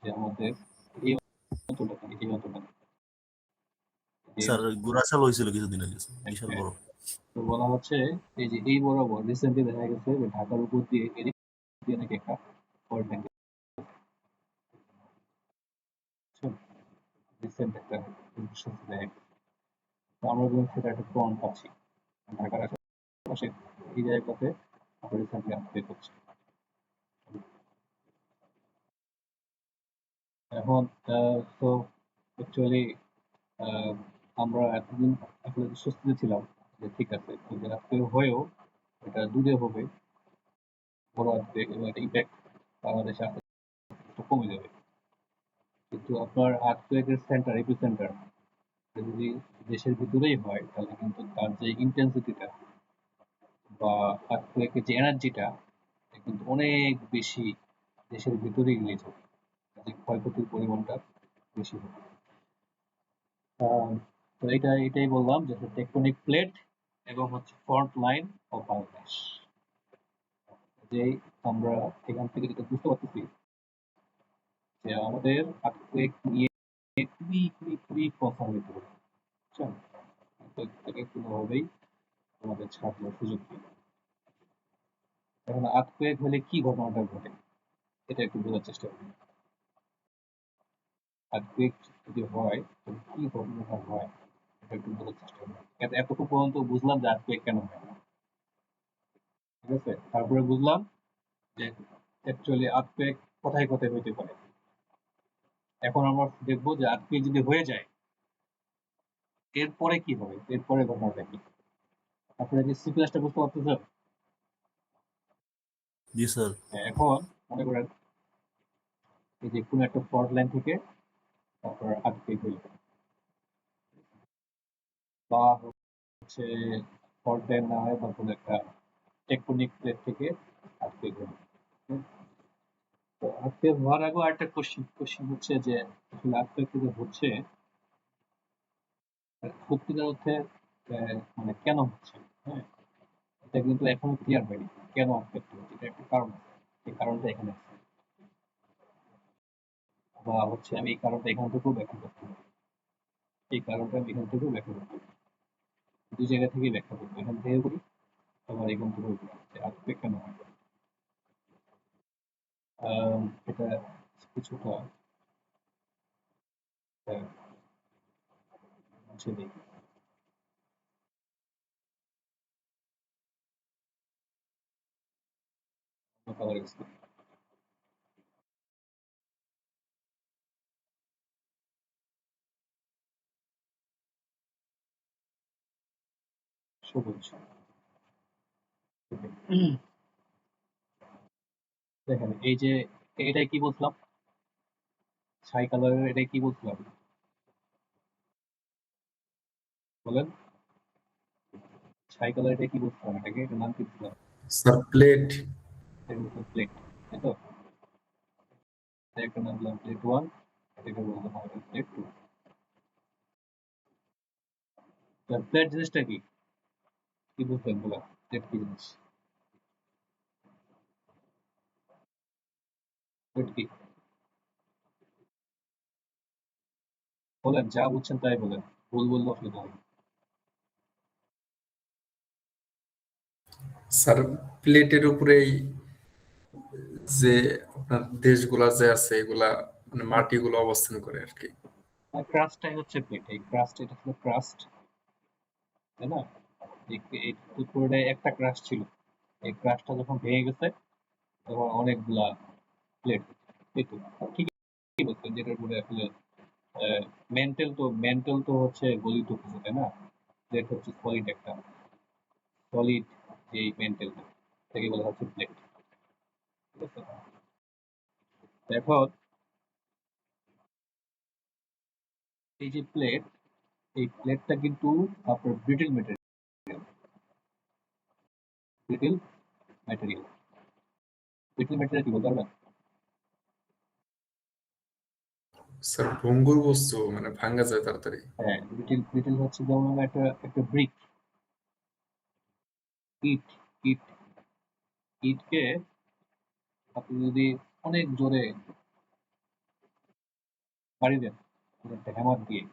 যে আমাদের এই অঞ্চলটা স্যার, গোরাশাল হয়েছিল কিছুদিন আগে স্যার, বিশাল বড়। তো বলা হচ্ছে এই যে এই বরাবর রিসেন্টলি দেখা গেছে যে ঢাকার উপর দিয়ে এদিক দিয়ে নাকি একটা ফল্ট লাইন রিসেন্ট একটা শুনতে দেখা গেছে। তো আমরা যখন সেটা একটা প্রমাণ পাচ্ছি ঢাকার আশেপাশে এই জায়গাতে আমরা রিসেন্টলি আপডেট করছি। এখন তো অ্যাকচুয়ালি আমরা এতদিন আসলে স্বস্তিতে ছিলাম যে ঠিক আছে, কিন্তু আজকে হয়েও এটা দূরে হবে, বড় আসবে এবং এটা ইম্প্যাক্ট বাংলাদেশে আস্তে আস্তে কমে যাবে। কিন্তু আপনার আর্থকুয়েকের সেন্টার এপিসেন্টার যদি দেশের ভিতরেই হয়, তাহলে কিন্তু তার যে ইন্টেন্সিটিটা বা আর্থকুয়েকের যে এনার্জিটা, এটা কিন্তু অনেক বেশি দেশের ভিতরেই রিলিজ হবে, যে ক্ষয়ক্ষতির পরিমাণটা বেশি হবে। তো এটাই বললাম যে টেকটনিক প্লেট এবং হচ্ছে ফ্রন্ট লাইন অফ বাংলাদেশ। যে আমরা এখান থেকে যেটা বুঝতে পারতেছি যে আমাদের আর্থকুয়েক নিয়ে খুবই খুবই খুবই কনসার্ভেটিভ হবে, বুঝছেন? আর্থকুয়েকটাকে কোনোভাবেই আমাদের ছাড় দেওয়ার সুযোগ নেই। এখন আর্থকুয়েক হলে কি ঘটনাটা ঘটে এটা একটু বোঝার চেষ্টা করি। আর্থকুয়েক যদি হয় তাহলে কি ঘটনাটা হয় এটা একটু বোঝার চেষ্টা করি। এতটুকু পর্যন্ত বুঝলাম যে আর্থকুয়েক কেন হয় না, ঠিক আছে? তারপরে বুঝলাম যে অ্যাকচুয়ালি আর্থকুয়েক কোথায় কোথায় হইতে পারে। এখন আমরা দেখবো যে আর্থকুয়েক যদি হয়ে যায় এরপরে কি হবে, এরপরে ঘটনাটা কি। আপনারা কি সিকুয়েন্সটা বুঝতে পারতেছেন? জি স্যার। এখন মনে করেন এই যে কোনো একটা ফল্ট লাইন থেকে আপনার আর্থকুয়েক হইল, বা হচ্ছে ফল্ট লাইন না হয় বা কোনো একটা টেকটনিক প্লেট থেকে আর্থকুয়েক হইল। তো আর্থকুয়েক হওয়ার আগেও একটা কোশ্চেন হচ্ছে যে আসলে আর্থকুয়েক যদি হচ্ছে সত্যিকার অর্থে মানে কেন হচ্ছে, হ্যাঁ, এটা কিন্তু এখনো ক্লিয়ার হয়নি কেন আর্থকুয়েক হচ্ছে। এটা একটা কারণ আছে, এই কারণটা এখানে আছে, বা হচ্ছে আমি এই কারণটা এখান থেকেও ব্যাখ্যা করতে পারি, এই কারণটা আমি এখান থেকেও ব্যাখ্যা করতে পারি, দুই জায়গা থেকেই ব্যাখ্যা করবো, এখান থেকে করি আবার এখান থেকেও করি যে আর্থকুয়েক কেন হয়। এটা কিছুটা মুছে দিই। কালার সবুজ। দেখেন এই যে এটাই কি বলছিলাম, ছাই কালারের এটাই কি বলছিলাম বলেন, ছাই কালার এটা কি বলছিলাম, এটাকে এটার নাম কি ছিল? Sir plate. প্লেট, তাই তো? একটা নাম দিলাম প্লেট 1, এটাকে বললাম প্লেট 2। প্লেট জিনিসটা কি, কি বুঝবেন বলেন, প্লেট কি জিনিস, প্লেট কি বলেন, যা বুঝছেন তাই বলেন, ভুল বললে অসুবিধা হবে। স্যার প্লেটের উপরেই যে আপনার দেশগুলা যে আছে এগুলা মানে মাটিগুলো অবস্থান করে আর কি। ক্রাস্টটাই হচ্ছে প্লেট, এই ক্রাস্ট, এটা ছিল ক্রাস্ট, তাই না? এই পুরোটাই একটা ক্রাস্ট ছিল, এই ক্রাস্টটা যখন ভেঙে গেছে তখন অনেকগুলা প্লেট, এই তো ঠিকই বলছেন, যেটার উপরে আসলে মেন্টাল তো হচ্ছে গলিত কিছু, তাই না? প্লেট হচ্ছে সলিড, একটা সলিড, যে মেন্টালটা থেকে বলা হচ্ছে প্লেট, ঠিক আছে? এখন এই যে প্লেট, এই প্লেটটা কিন্তু আপনার ব্রিটেল ম্যাটেরিয়াল, ব্রিটেল ম্যাটেরিয়াল, ব্রিটেল ম্যাটেরিয়াল কি বলতে পারবেন? স্যার ভঙ্গুর বস্তু মানে ভাঙা যায় তাড়াতাড়ি। হ্যাঁ, ব্রিটেল হচ্ছে যেমন একটা একটা ব্রিক, ইট, ইট, ইটকে আপনি যদি অনেক জোরে বাড়ি দেন, একটা হ্যামার দিয়ে,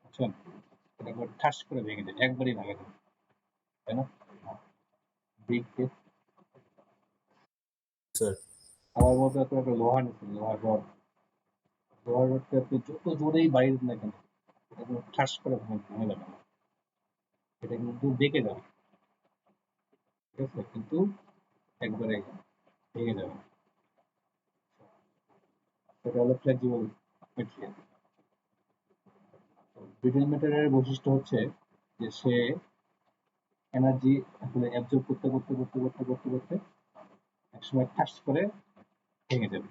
বুঝছেন, এটা একবার ঠাস করে ভেঙে দেয়, একবারই ভাঙে দেয়, তাই না? ব্রিককে স্যার আমার মতো একটা লোহা নিচ্ছেন, লোহার রড, লোহার রডকে আপনি যত জোরেই বাড়ি দেন না কেন, এটা কোনো ঠাস করে ভেঙে যাবে না, এটা কিন্তু বেঁকে যাবে, ঠিক আছে, কিন্তু একবারে ভেঙে যাবে, সেটা হলো ফ্লেক্সিবল মেটেরিয়াল। ব্রিটেল মেটেরিয়ালের বৈশিষ্ট্য হচ্ছে যে সে এনার্জি আসলে অ্যাবজর্ব করতে করতে করতে করতে করতে করতে একসময় ঠাস করে ভেঙে যাবে,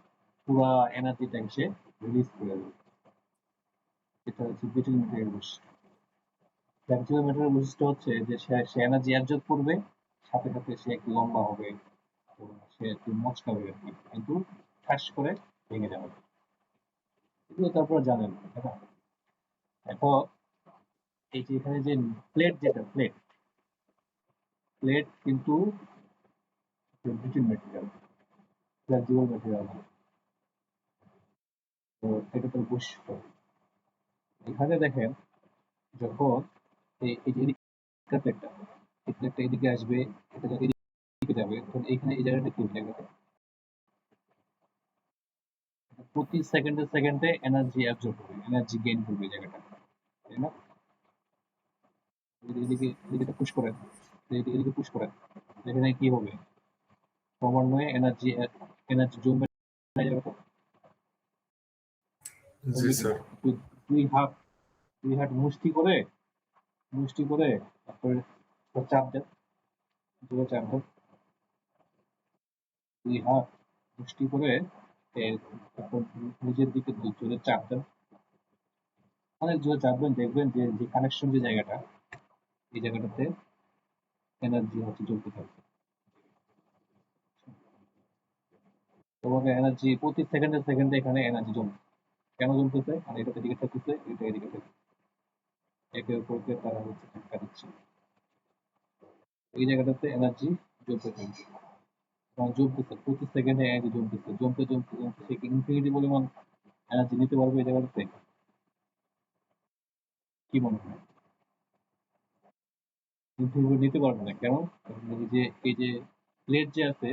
পুরা এনার্জিটাকে সে রিলিজ করে দেবে, এটা হচ্ছে ব্রিটেল মেটেরিয়াল বৈশিষ্ট্য। ফ্লেক্সিবল মেটেরিয়াল বৈশিষ্ট্য হচ্ছে যে সে এনার্জি অ্যাবজর্ব করবে, সাথে সাথে সে একটু লম্বা হবে, সে একটু মচকাবে আর কি, কিন্তু ঠাস করে ভেঙে যাবে, এগুলো তো আপনারা জানেন, তাই না? এখন এই যে এখানে যে প্লেট, যেটা প্লেট, প্লেট কিন্তু ব্রিটেল মেটেরিয়াল, ফ্লেক্সিবল মেটেরিয়াল না। তো এটা তো বৈশিষ্ট্য। এখানে দেখেন যখন এই যে এদিককার প্লেটটা, এই প্লেটটা এদিকে আসবে, এটা যখন এদিকে যাবে, তখন এইখানে এই জায়গাটা কি জায়গাটা প্রতি সেকেন্ডে সেকেন্ডে এনার্জি অ্যাবজর্ব করবে, এনার্জি গেইন করবে এই জায়গাটা, তাই না? যদি এদিকে এদিকে পুশ করেন, এদিকে পুশ করেন, এখানে কি হবে, ক্রমান্বয়ে এনার্জি এনার্জি জমবে না এই জায়গাটা, জি কমবে কিনা? স্যার। দুই হাত, দুই হাত মুষ্টি করে তারপরে চাপ দেন, জোরে চাপ দেন, দুই হাত মুষ্টি করে তারপর নিজের দিকে জোরে চাপ দেন, অনেক জোরে চাপ দেন, দেখবেন যে যে কানেকশন, যে জায়গাটা, এই জায়গাটাতে এনার্জি হচ্ছে চলতে থাকবে, তোমাকে এনার্জি প্রতি সেকেন্ডে সেকেন্ডে এখানে এনার্জি জমবে, কেন জমতেছে, আর এটাতে এদিকে থাকতেছে, এটা এদিকে থাকতেছে, একের উপরকে তারা হচ্ছে ধাক্কা দিচ্ছে, এই জায়গাটাতে এনার্জি জমতে থাকবে, জমতেছে প্রতি সেকেন্ডে এনার্জি জমতেছে, জমতে জমতে জমতে সে ইনফিনিটি পরিমাণ এনার্জি নিতে পারবে এই জায়গাটাতে, কি মনে হয়? ইনফিনিটি নিতে পারবে না, কেন? কারণ এই যে প্লেট যে আছে,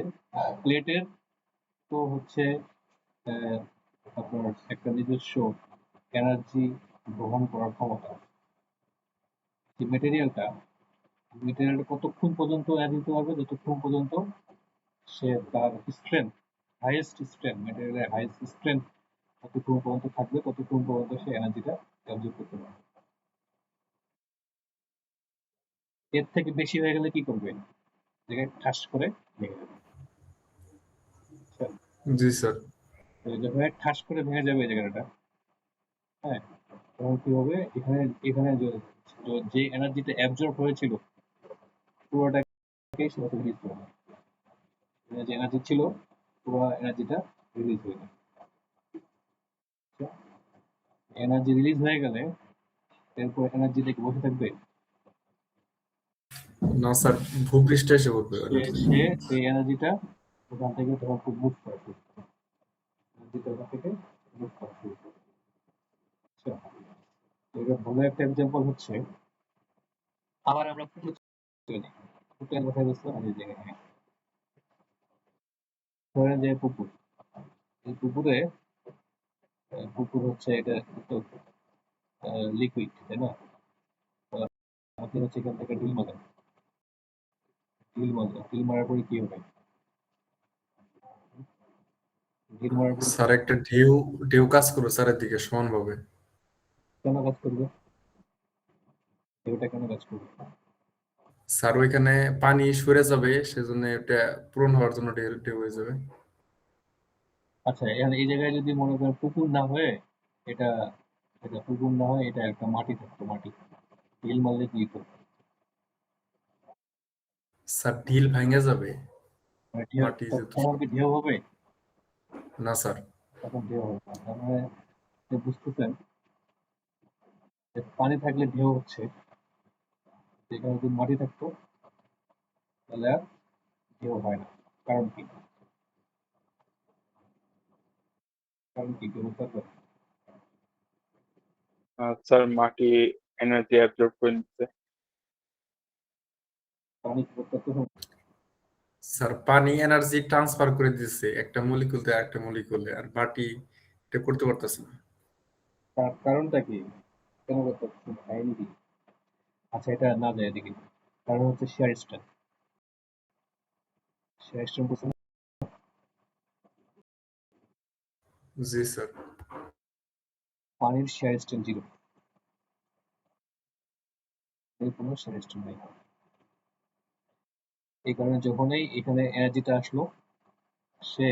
প্লেটের তো হচ্ছে আহ, আপনার একটা নিজস্ব এনার্জি গ্রহণ করার ক্ষমতা আছে। যে মেটেরিয়ালটা কতক্ষণ পর্যন্ত এনার্জি দিতে পারবে, যতক্ষণ পর্যন্ত সে তার স্ট্রেংথ, হাইয়েস্ট স্ট্রেংথ, মেটেরিয়ালের হাইয়েস্ট স্ট্রেংথ যতক্ষণ পর্যন্ত থাকবে ততক্ষণ পর্যন্ত সে এনার্জিটা অ্যাবজর্ব করতে পারবে। এর থেকে বেশি হয়ে গেলে কি করবে? জায়গায় ঠাস করে ভেঙে যাবে। আচ্ছা, জি স্যার। তো যখন ঠাস করে ভেঙে যাবে এই জায়গাটা, হ্যাঁ, তখন কি হবে? এখানে এখানে যে এনার্জিটা অ্যাবজর্ব হয়েছিল পুরোটাকেই সেটা রিলিজ করে দেয়। এখানে যে এনার্জি ছিল পুরো এনার্জিটা রিলিজ হয়ে যায়। এনার্জি রিলিজ হয়ে গেলে এরপর এনার্জিটা কি বসে থাকবে? না স্যার, ভূপৃষ্ঠে এসে পড়বে সে এনার্জি। সে সেই এনার্জিটা ওখান থেকে তখন খুব মুভ করা শুরু করবে। এনার্জিটা ওখান থেকে মুভ করা শুরু করবে। আচ্ছা, তো এটা ভালো একটা এক্সাম্পল হচ্ছে, আবার আমরা পুকুর চলে যাই। পুকুরের কথাই বলছিলাম এই জায়গায়, হ্যাঁ। ধরেন যে পুকুর, এই পুকুরে পুকুর হচ্ছে এটা তো লিকুইড, তাই না? তো আপনি হচ্ছে এখান থেকে ঢিল মারেন, ঢিল মারার পরে কি হবে? ঢিল মারার পরে স্যার একটা ঢেউ ঢেউ কাজ করবে স্যারের দিকে সমানভাবে। কেন কাজ করবে? ঢেউটা কেন কাজ করবে? স্যার ওইখানে পানি সরে যাবে, সেজন্য এটা পূরণ হওয়ার জন্য ঢেউ ঢেউ হয়ে যাবে। আচ্ছা, এখানে এই জায়গায় যদি মনে করেন পুকুর না হয়ে এটা এটা পুকুর না হয়, এটা একটা মাটি থাকতো, মাটি, ঢিল মারলে কি হতো? স্যার ঢিল ভেঙে যাবে, মানে ঢেউ, মাটি যেহেতু। তখন কি ঢেউ হবে? না স্যার। তখন ঢেউ হবে না। তার মানে আপনি বুঝতেছেন যে পানি থাকলে ঢেউ হচ্ছে, যেখানে যদি মাটি থাকতো তাহলে আর ঢেউ হয় না। কারণ কি? কারণ কি কেউ বলতে পারবে? স্যার মাটি এনার্জি অ্যাবজর্ব করে নিচ্ছে। পানি কি করতে পারতো? স্যার পানি এনার্জি ট্রান্সফার করে দিচ্ছে একটা মলিকুল থেকে আরেকটা মলিকুলে, আর মাটি এটা করতে পারতেছে না। তার কারণটা কি? কেন করতে পারতো না? কাহিনী কি? আচ্ছা, এটা না যায় এদিকে। কারণ হচ্ছে শেয়ার স্ট্রেংথ। শেয়ার স্ট্রেংথ বুঝছেন? জি স্যার। পানির শেয়ার স্ট্রেংথ 0, এর কোনো শেয়ার স্ট্রেংথ নেই। এই কারণে যখনই এখানে এনার্জিটা আসলো, সে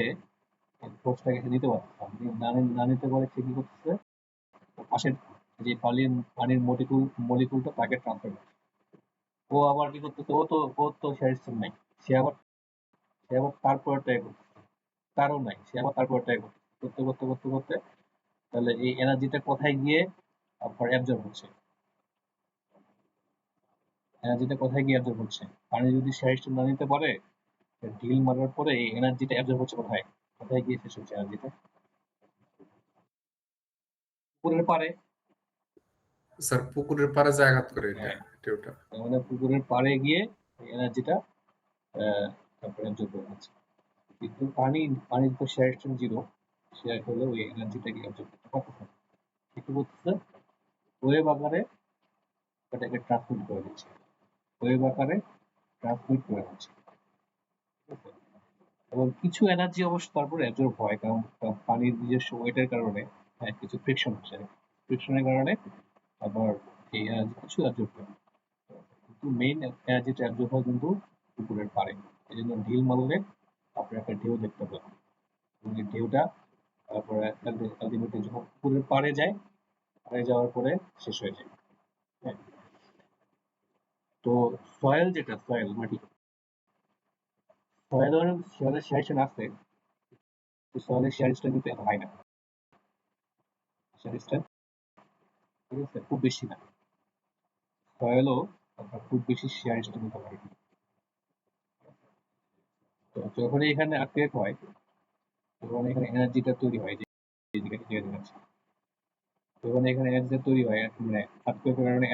ফোর্সটাকে সে নিতে পারছে না। যদি না নিতে পারে, সে কি করতেছে? পাশের যে পানির মলিকুলটা তাকে ট্রান্সফার করছে। ও আবার কি করতেছে? ও তো শেয়ার স্ট্রেংথ নাই। সে আবার তারপর ট্রাই করতেছে, তারও নাই, সে আবার তারপর ট্রাই করতে করতে করতে করতে তাহলে এই এনার্জিটা কোথায় গিয়ে আপনার অ্যাবজর্ব হচ্ছে? এনার্জিটা কোথায় গিয়ে অ্যাবজর্ব হচ্ছে? পানি যদি শেয়ার স্ট্রেংথ না নিতে পারে, ঢিল মারার পরে এই এনার্জিটা অ্যাবজর্ব হচ্ছে কোথায়? কোথায় গিয়ে শেষ হচ্ছে এনার্জিটা? পুকুরের পাড়ে। স্যার পুকুরের পাড়ে যে আঘাত করে এটা হ্যাঁ, ঢেউটা। তার মানে পুকুরের পাড়ে গিয়ে এনার্জিটা তারপরে অ্যাবজর্ব করে নিচ্ছে। কিন্তু পানির তো শেয়ার স্ট্রেংথ 0, শেয়ার হলে ওই এনার্জিটাকে অ্যাবজর্ব করতে পারতেছে না। কি করতেছে? ওয়েভ আকারে এটাকে ট্রান্সমিট করে দিচ্ছে, ওয়েভ আকারে ট্রান্সমিট করে দিচ্ছে। ঠিক আছে? এবং কিছু এনার্জি অবশ্য তারপরে অ্যাবজর্ব হয়, কারণ পানির নিজস্ব ওয়েটের কারণে, হ্যাঁ, কিছু ফ্রিকশন হচ্ছে, ফ্রিকশনের কারণে আবার এই এনার্জি কিছু অ্যাবজর্ব হয়। কিন্তু মেইন এনার্জিটা অ্যাবজর্ব হয় কিন্তু পুকুরের পাড়ে। এই জন্য ঢিল মারলে আপনি একটা ঢেউ দেখতে পাবেন, এবং এই ঢেউটা তারপরে আলটিমেটলি যখন পুকুরের পাড়ে যায়, পাড়ে যাওয়ার পরে শেষ হয়ে যায়। হ্যাঁ, তো সয়েল যেটা, সয়েল মাটি, সয়েলের শেয়ার আছে, সয়েলের শেয়ার কিন্তু এত হয় না। শেয়ার, ঠিক আছে, খুব বেশি না। সয়েলও আপনার খুব বেশি শেয়ার নিতে পারে না। তো যখনই এখানে আর্থকুয়েক হয়, তখন এখানে এনার্জিটা তৈরি হয়, যে আছে, যখন এখানে এনার্জিটা তৈরি হয়, মানে আর্থকুয়েকের কারণে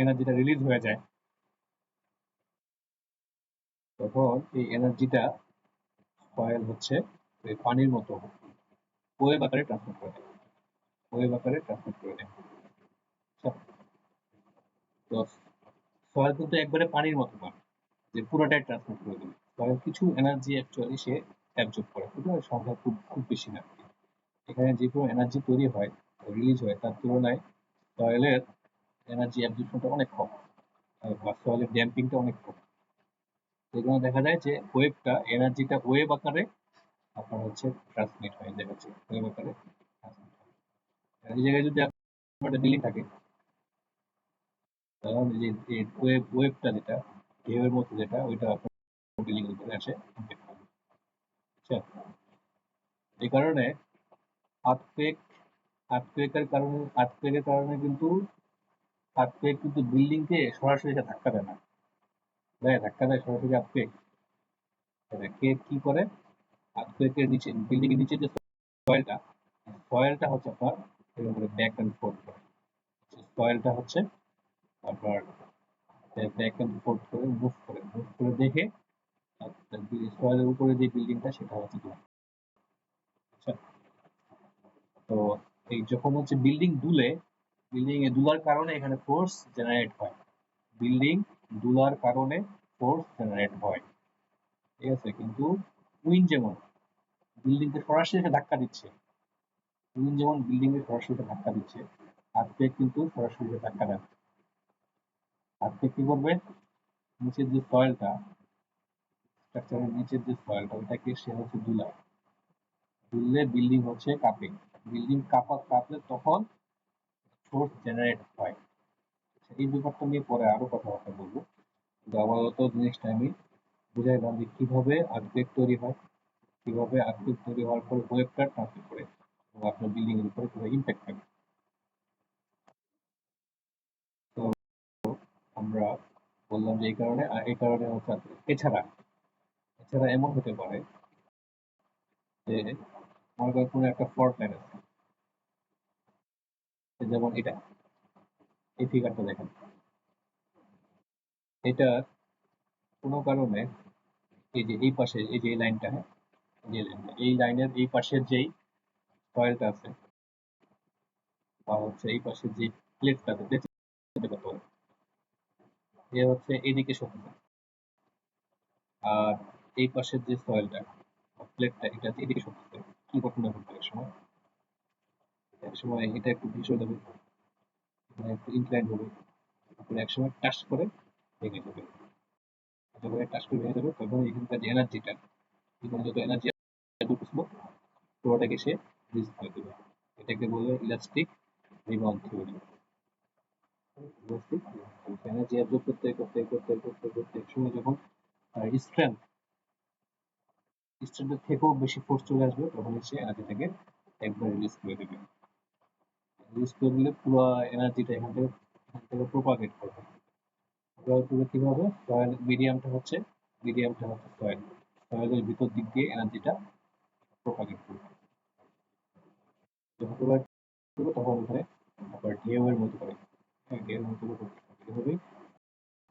এনার্জিটা রিলিজ হয়ে যায়, তখন এই এনার্জিটা সয়েল হচ্ছে ওই পানির মতো ওয়েভ আকারে ট্রান্সমিট করে দেয়, ওয়েভ আকারে ট্রান্সমিট করে দেয়। আচ্ছা, তো সয়েল কিন্তু একবারে পানির মতো না যে পুরোটাই ট্রান্সমিট করে দেবে। সয়েল কিছু এনার্জি অ্যাকচুয়ালি সে অ্যাবজর্ব করে, কিন্তু এর সংখ্যা খুব খুব বেশি না। এখানে যে পুরো এনার্জি তৈরি হয়, রিলিজ হয়, তার তুলনায় সয়েলের এনার্জি অ্যাবজর্পশনটা অনেক কম। বা সয়েলের ড্যাম্পিংটা অনেক কম। এখানে দেখা যায় যে ওয়েভটা এনার্জিটা ওয়েভ আকারে আপনার হচ্ছে ট্রান্সমিট হয়ে যাচ্ছে, ওয়েভ আকারে ট্রান্সমিট হয়। এই জায়গায় যদি আপনার বিল্ডিং থাকে তাহলে যে ওয়েভটা যেটা ঢেউয়ের মতো যেটা ওইটা আপনার বিল্ডিং এর উপরে আসে impact করে। আচ্ছা, এই কারণে আর্থকুয়েকের কারণে কিন্তু বিল্ডিংকে সরাসরি এটা ধাক্কা দেয় না, ধাক্কা দেয় সরাসরি আর্থকুয়েক। কে কি করে, আর্থকুয়েকের নিচে বিল্ডিং এর নিচে যে সয়েলটা হচ্ছে আপনার এরকম করে ব্যাক অ্যান্ড ফোর্থ করে। সয়েলটা হচ্ছে আপনার ব্যাক অ্যান্ড ফোর্থ করে মুভ করে দেখে সয়েলের উপরে যে বিল্ডিংটা সেটা হচ্ছে দুলে। আচ্ছা, তো এই যখন হচ্ছে বিল্ডিং এ দুলার কারণে এখানে ফোর্স জেনারেট হয়, বিল্ডিং দুলার কারণে ফোর্স জেনারেট হয়, ঠিক আছে। কিন্তু উইন্ড যেমন বিল্ডিংকে সরাসরি এসে ধাক্কা দিচ্ছে, আর্থকুয়েক কিন্তু সরাসরি এসে ধাক্কা দেয় না। আর্থকুয়েক কি করবে, নিচের যে সয়েলটা, স্ট্রাকচারের নিচের যে সয়েলটা ওটাকে সে হচ্ছে দুললে বিল্ডিং হচ্ছে কাঁপে, বিল্ডিং কাঁপলে তখন ফোর্স জেনারেট হয়। এই ব্যাপারটা নিয়ে পরে আরো কথাবার্তা বলবো, কিন্তু আপাতত জিনিসটা আমি বুঝাইলাম যে কিভাবে আর্থকুয়েক তৈরি হয়, কিভাবে আর্থকুয়েক তৈরি হওয়ার পর ওয়েভটা ট্রান্সমিট করে এবং আপনার বিল্ডিং এর উপরে কিভাবে ইম্প্যাক্ট করে। তো আমরা বললাম যে এই কারণে হচ্ছে এছাড়া এমন হতে পারে যে মনে করেন কোনো একটা ফল্ট লাইন আছে, যেমন এই ফিগারটা দেখেন, এটার কোনো কারণে এই যে এই পাশে এই যে এই লাইনটা, এই লাইনের এই পাশের যেই সয়েলটা আছে বা হচ্ছে এই পাশের যে প্লেটটা আছে, এ হচ্ছে এদিকে শক্তি, আর এই পাশের যে সয়েলটা প্লেটটা এটা এদিকে শক্তি। কি ঘটনা ঘটবে এক সময় এটা একটু ভেসে যাবে, একটু ইনক্লাইন হবে, তারপরে এক সময় টাচ করে ভেঙে যাবে, যখন টাচ করে ভেঙে যাবে তখন এখানকার যে এনার্জিটা, এখানে যত এনার্জি ঢুকছিল পুরোটাকে সে রিলিজ করে দেবে। এটাকে বলে elastic rebound theory. Elastic energy absorb করতে এক সময় যখন স্ট্রেন্থের থেকেও বেশি ফোর্স চলে আসবে তখন সে এনার্জিটাকে একবার রিলিজ করে দেবে। রিলিজ করে দিলে পুরো এনার্জিটা এখান থেকে প্রোপাগেট করবে। কিভাবে, মিডিয়ামটা হচ্ছে সয়েলের ভিতর দিক দিয়ে এনার্জিটা প্রোপাগেট করবে, যখন প্রোপাগেট করবে তখন ওখানে আবার ঢেউয়ের মতো করে, ঢেউয়ের মতো করে এভাবে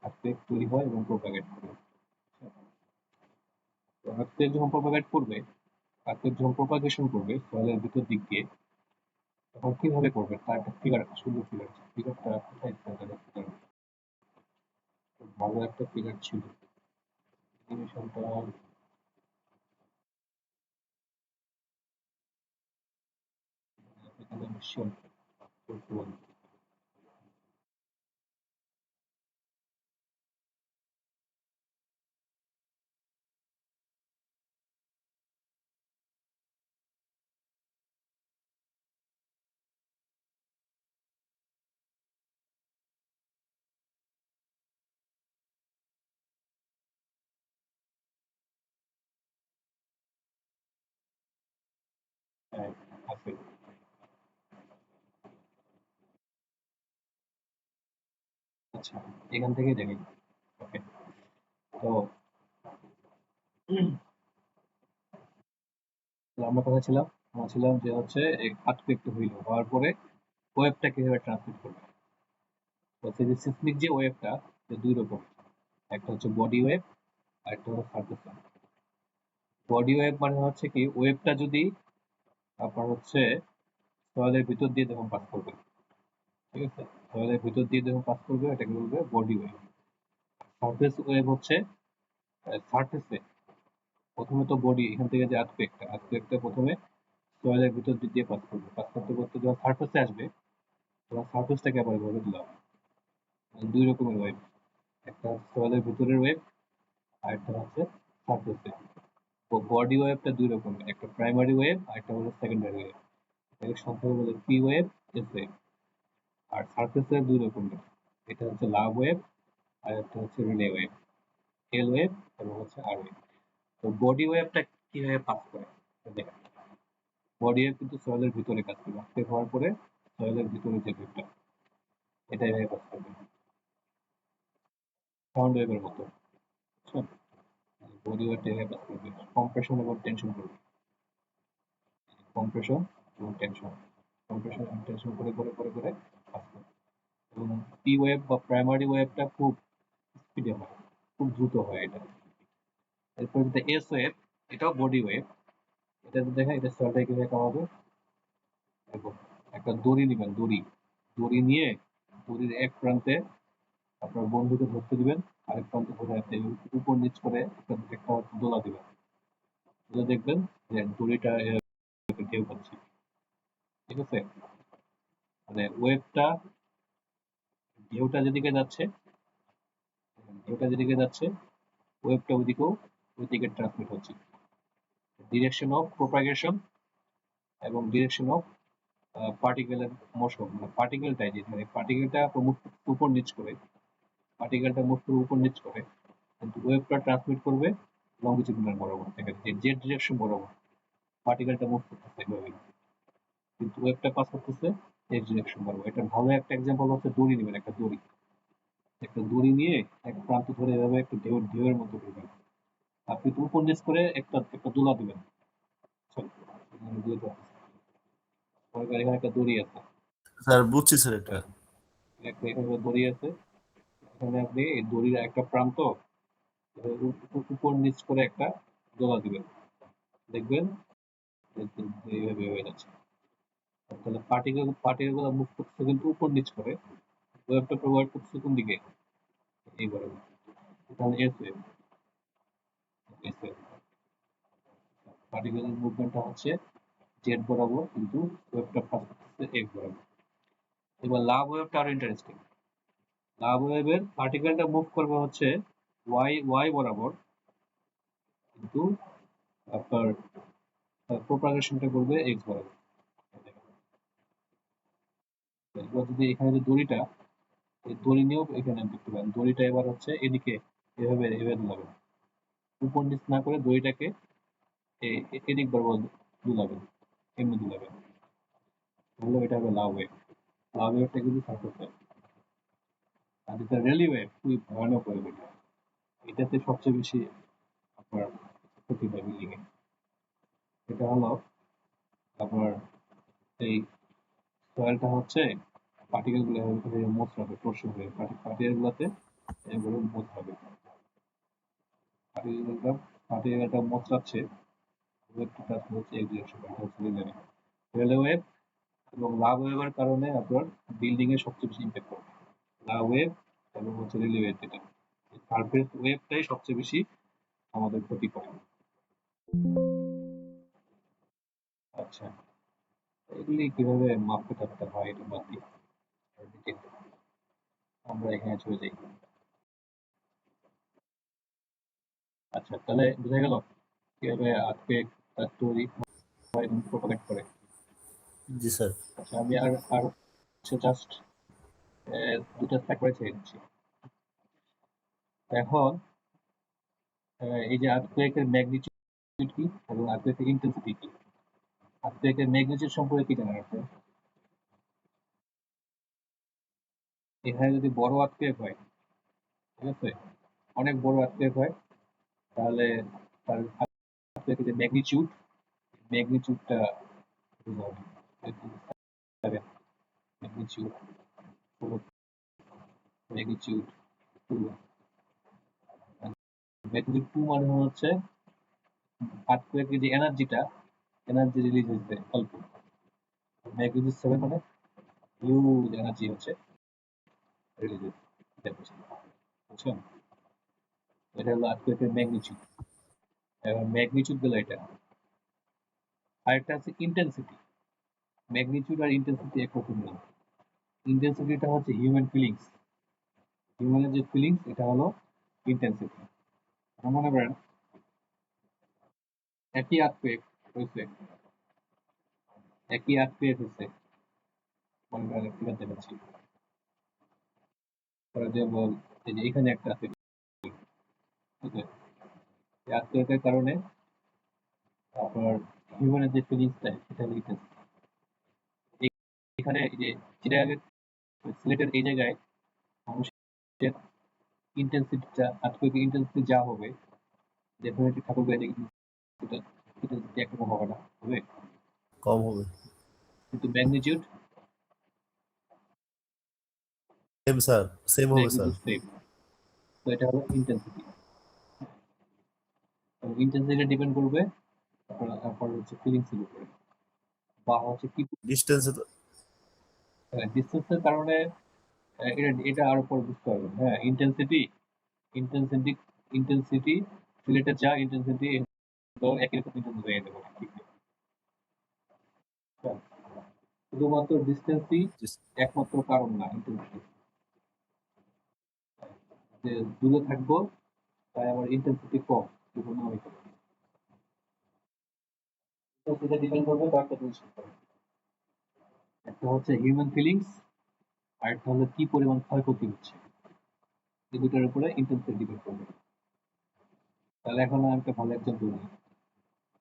আর্থকুয়েক তৈরি হয় এবং প্রোপাগেট করে। তো আর্থকুয়েক যখন প্রোপাগেশন করবে সয়েলের ভিতর দিক দিয়ে, তখন কিভাবে করবে তার একটা ফিগার, সুন্দর ফিগারটা কোথায় ভালো একটা ফিগার ছিল, অ্যানিমেশনটা শিওর করতে পারবো। হ্যাঁ, আছে। আচ্ছা, এখান থেকেই দেখি। ওকে, তো আমরা আমরা ছিলাম যে হচ্ছে আর্থকুয়েকটা হওয়ার পরে ওয়েভটা কিভাবে ট্রান্সমিট করবে। তো সেই যে সিসমিক যে ওয়েভটা, দুই রকম, একটা হচ্ছে বডি ওয়েভ আর একটা হচ্ছে সারফেস ওয়েভ। বডি ওয়েভ মানে হচ্ছে কি, ওয়েভটা যদি আপনার হচ্ছে সয়েলের ভিতর দিয়ে যখন পাস করবে, ঠিক আছে, সয়েলের ভিতর দিয়ে যখন পাস করবে এটাকে বলবে বডি ওয়েভ। সারফেস ওয়েভ হচ্ছে সারফেসে প্রথমে তো বডি, এখান থেকে যে আর্থকুয়েকটা প্রথমে সয়েলের ভিতর দিয়ে পাস করতে যখন সারফেসে আসবে তখন সারফেসটাকে আবার এভাবে দিলাম। দুই রকমের ওয়েভ, একটা সয়েলের ভিতরের ওয়েভ আর একটা হচ্ছে সারফেস ওয়েভ। তো বডি ওয়েভটা দুই রকমের, একটা প্রাইমারি ওয়েভ আর একটা হলো সেকেন্ডারি ওয়েভ। এটাকে সংক্ষেপে বলে পি ওয়েভ, এস ওয়েভ। আর সারফেস ওয়েভ দুই রকমের, এটা হচ্ছে লাভ ওয়েভ আর একটা হচ্ছে রিলে ওয়েভ, এল ওয়েভ এবং হচ্ছে আর ওয়েভ। তো বডি ওয়েভটা কিভাবে পাস করে দেখেন। বডি ওয়েভ কিন্তু সয়েলের ভিতরে কাজ করে, অ্যাক্টিভ হওয়ার পরে সয়েলের ভিতরে যে ওয়েভটা, এটা এভাবে কাজ করবে সাউন্ড ওয়েভের মতো, বুঝছেন? বডি ওয়েভটা এভাবে কাজ করবে, কম্প্রেশন এবং টেনশন করবে, কম্প্রেশন এবং টেনশন, কম্প্রেশন এবং টেনশন করে করে করে করে কাজ করবে। এবং পি ওয়েভ বা প্রাইমারি ওয়েভটা খুব স্পিডে হয়, খুব দ্রুত হয় এটা। এরপর যেটা এস ওয়েভ, এটাও বডি ওয়েভ। এটা যদি দেখা, এটা সয়েলটা কিভাবে কামাবে, দেখো একটা দড়ি নেবেন, দড়ি দড়ি নিয়ে দড়ির এক প্রান্তে আপনার বন্ধুকে ধরতে দিবেন, আরেক প্রান্তে ধরে আপনি উপর নিচ করে একটা একটা দোলা দিবেন, তাহলে দেখবেন যে দড়িটা ঢেউ পাচ্ছে, ঠিক আছে? মানে ওয়েভটা, ঢেউটা যেদিকে যাচ্ছে, ঢেউটা যেদিকে যাচ্ছে ওয়েভটা ওইদিকে ট্রান্সমিট হচ্ছে। ডিরেকশন অফ প্রোপাগেশন এবং ডিরেকশন অফ পার্টিকেলের মোশন, মানে পার্টিকেলটাই যেখানে পার্টিকেলটা উপর নিচ করে, পার্টিকেলটা মুভ করে উপর নিচ করে, কিন্তু ওয়েভটা ট্রান্সমিট করবে লংজিটিউডিনাল বরাবর, দেখেন যে জেড ডিরেকশন বরাবর পার্টিকেলটা মুভ করতেছে এভাবে, কিন্তু ওয়েভটা পাস করতেছে এক্স ডিরেকশন বরাবর। এটা ভালো একটা এক্সাম্পল হচ্ছে দড়ি নেবেন, একটা দড়ি, একটা দড়ি নিয়ে এক প্রান্ত ধরে এভাবে একটা ঢেউয়ের মতো করবেন, আপনি তো উপর নিচ করে একটা একটা দোলা দিবেন, সরি, এখানে একটা দড়ি আছে, স্যার বুঝছি স্যার এটা। একটা এখানে দড়ি আছে, এখানে আপনি এই দড়ির একটা প্রান্ত উপর নিচ করে একটা দোলা দিবেন, দেখবেন এইভাবে হয়ে যাচ্ছে। তাহলে পার্টিকেল গুলো মুভ করছে কিন্তু উপর নিচ করে, ওয়েভটা প্রোভাইড করছে কোন দিকে, এই বরাবর, তাহলে এস ওয়েভ। এস ওয়েভ পার্টিকেলের মুভমেন্টটা হচ্ছে জেড বরাবর, কিন্তু ওয়েভটা পাস করতেছে এক্স বরাবর। এবার লাভ ওয়েভটা আরো ইন্টারেস্টিং। লাভ ওয়েভের পার্টিকেলটা মুভ করবে হচ্ছে ওয়াই ওয়াই বরাবর, কিন্তু আপনার প্রোপাগেশনটা করবে এক্স বরাবর। এবার যদি এখানে যে দড়িটা, এই দড়ি নিয়েও এখানে দেখতে পারেন, দড়িটা এবার হচ্ছে এদিকে এভাবে এভাবে দুলাবেন, উপর নিচ না করে দড়িটাকে এদিক বরাবর দুলাবেন, এমনি দুলাবেন, তাহলে এটা হবে লাভ ওয়েভ। লাভ ওয়েভটা কিন্তু সার্ফেস ওয়েভ। আর যেটা রেলি ওয়েভ খুবই ভয়ানক ওয়েভ, এটাতে সবচেয়ে বেশি আপনার ক্ষতি হয় বিল্ডিং এ। এটা হলো আপনার এই সয়েলটা হচ্ছে পার্টিকেল গুলো মোচড়াবে, টর্সন হয়ে পার্টিকেল গুলোতে এগুলো মোচড়াবে, পার্টিকেলটা মোচড়াচ্ছে, ওয়েভটা ট্রান্সফার হচ্ছে এক ডিরেকশন, এটা হচ্ছে রেলে ওয়েভ। এবং লাভ ওয়েভের কারণে আপনার বিল্ডিং এ সবচেয়ে বেশি ইম্প্যাক্ট করবে লাভ ওয়েভ এবং হচ্ছে রেলে ওয়েভ, যেটা সারফেস ওয়েভটাই সবচেয়ে বেশি আমাদের ক্ষতি করে। আচ্ছা, এগুলি কিভাবে মাপতে থাকতে হয় এটা বাদ দিয়ে আমরা এখানে চলে যাই। আচ্ছা, তাহলে বোঝা গেল কিভাবে আজকে তার তৈরি হয় এবং প্রোপাগেট করে। জি স্যার। আচ্ছা, আমি আর আর হচ্ছে জাস্ট দুটো স্লাইড ছেড়ে দিচ্ছি। এখন এই যে আর্থকুয়েকের ম্যাগনিটিউড কি এবং আর্থকুয়েকের ইন্টেন্সিটি কি। আর্থকুয়েকের ম্যাগনিটিউড সম্পর্কে কি জানার আছে? এখানে যদি বড় আর্থকুয়েক হয়, ঠিক আছে, অনেক বড় আর্থকুয়েক হয়, তাহলে তার আর্থকুয়েকের যে ম্যাগনিটিউডটা বোঝা হবে। Magnitude magnitude two, magnitude two মানে হচ্ছে আর্থকুয়েকের যে এনার্জি রিলিজ হয়েছে অল্প। ম্যাগনিটিউড 7 মানে হিউজ এনার্জি হচ্ছে রিলিজ হয়েছে, বুঝছেন? এটা হলো আর্থকুয়েকের ম্যাগনিটিউড। এবার ম্যাগনিটিউড গুলো এটা। আরেকটা আছে ইন্টেন্সিটি। ম্যাগনিটিউড আর ইন্টেন্সিটি একরকম না। ইন্টেন্সিটিটা হচ্ছে হিউম্যান ফিলিংস, হিউম্যানের যে ফিলিংস এটা হলো ইন্টেন্সিটি। মনে করেন একই আর্থকুয়েক হয়েছে, একই আর্থকুয়েক হয়েছে, মনে করেন ঠিক আছে পাচ্ছি যেমন এই যে এখানে একটা আছে, ঠিক আছে, এই আর্থকুয়েকের কারণে আপনার হিউম্যানের যে ফিলিংসটা সেটা হলো ইন্টেন্সিটি। এখানে এই যে চিটাগাং সিলেটের এই জায়গায় মানুষের ইন্টেন্সিটিটা আর্থকুয়েকের ইন্টেন্সিটি যা হবে ডেফিনেটলি ঠাকুরগাঁও ইন্টেন্সিটি একরকম হবে না, হবে কম হবে। কিন্তু ম্যাগনিটিউড সেম স্যার, সেম হবে স্যার। সেম। তো এটা হলো ইন্টেন্সিটি। ইন্টেন্সিটি ডিপেন্ড করবে আপনার হচ্ছে ফিলিংস এর উপরে, বা হচ্ছে কি ডিস্টেন্সে তো ডিসটেন্সের কারণে এটা এটা আরো পরে বুঝতে পারবেন। হ্যাঁ, ইন্টেন্সিটি ইন্টেন্সিটি ইন্টেন্সিটি সিলেটের যা ইন্টেন্সিটি তো একই রকম ইন্টেন্সিটি হয়ে যেতে পারে, ঠিক আছে? হ্যাঁ, শুধুমাত্র ডিস্টেন্সই একমাত্র কারণ না ইন্টেন্সিটি, যে দূরে থাকবো তাই আমার ইন্টেন্সিটি কম বিভিন্ন হইতে পারে। তো সেটা ডিপেন্ড করবে কয়েকটা জিনিস উপরে। একটা হচ্ছে হিউম্যান ফিলিংস, আর একটা হলো কি পরিমাণ ক্ষয়ক্ষতি হচ্ছে, এই দুটার উপরে ইন্টেন্সিটি ডিপেন্ড করবে। তাহলে এখন আমি একটা ভালো এক্সাম্পল দিই।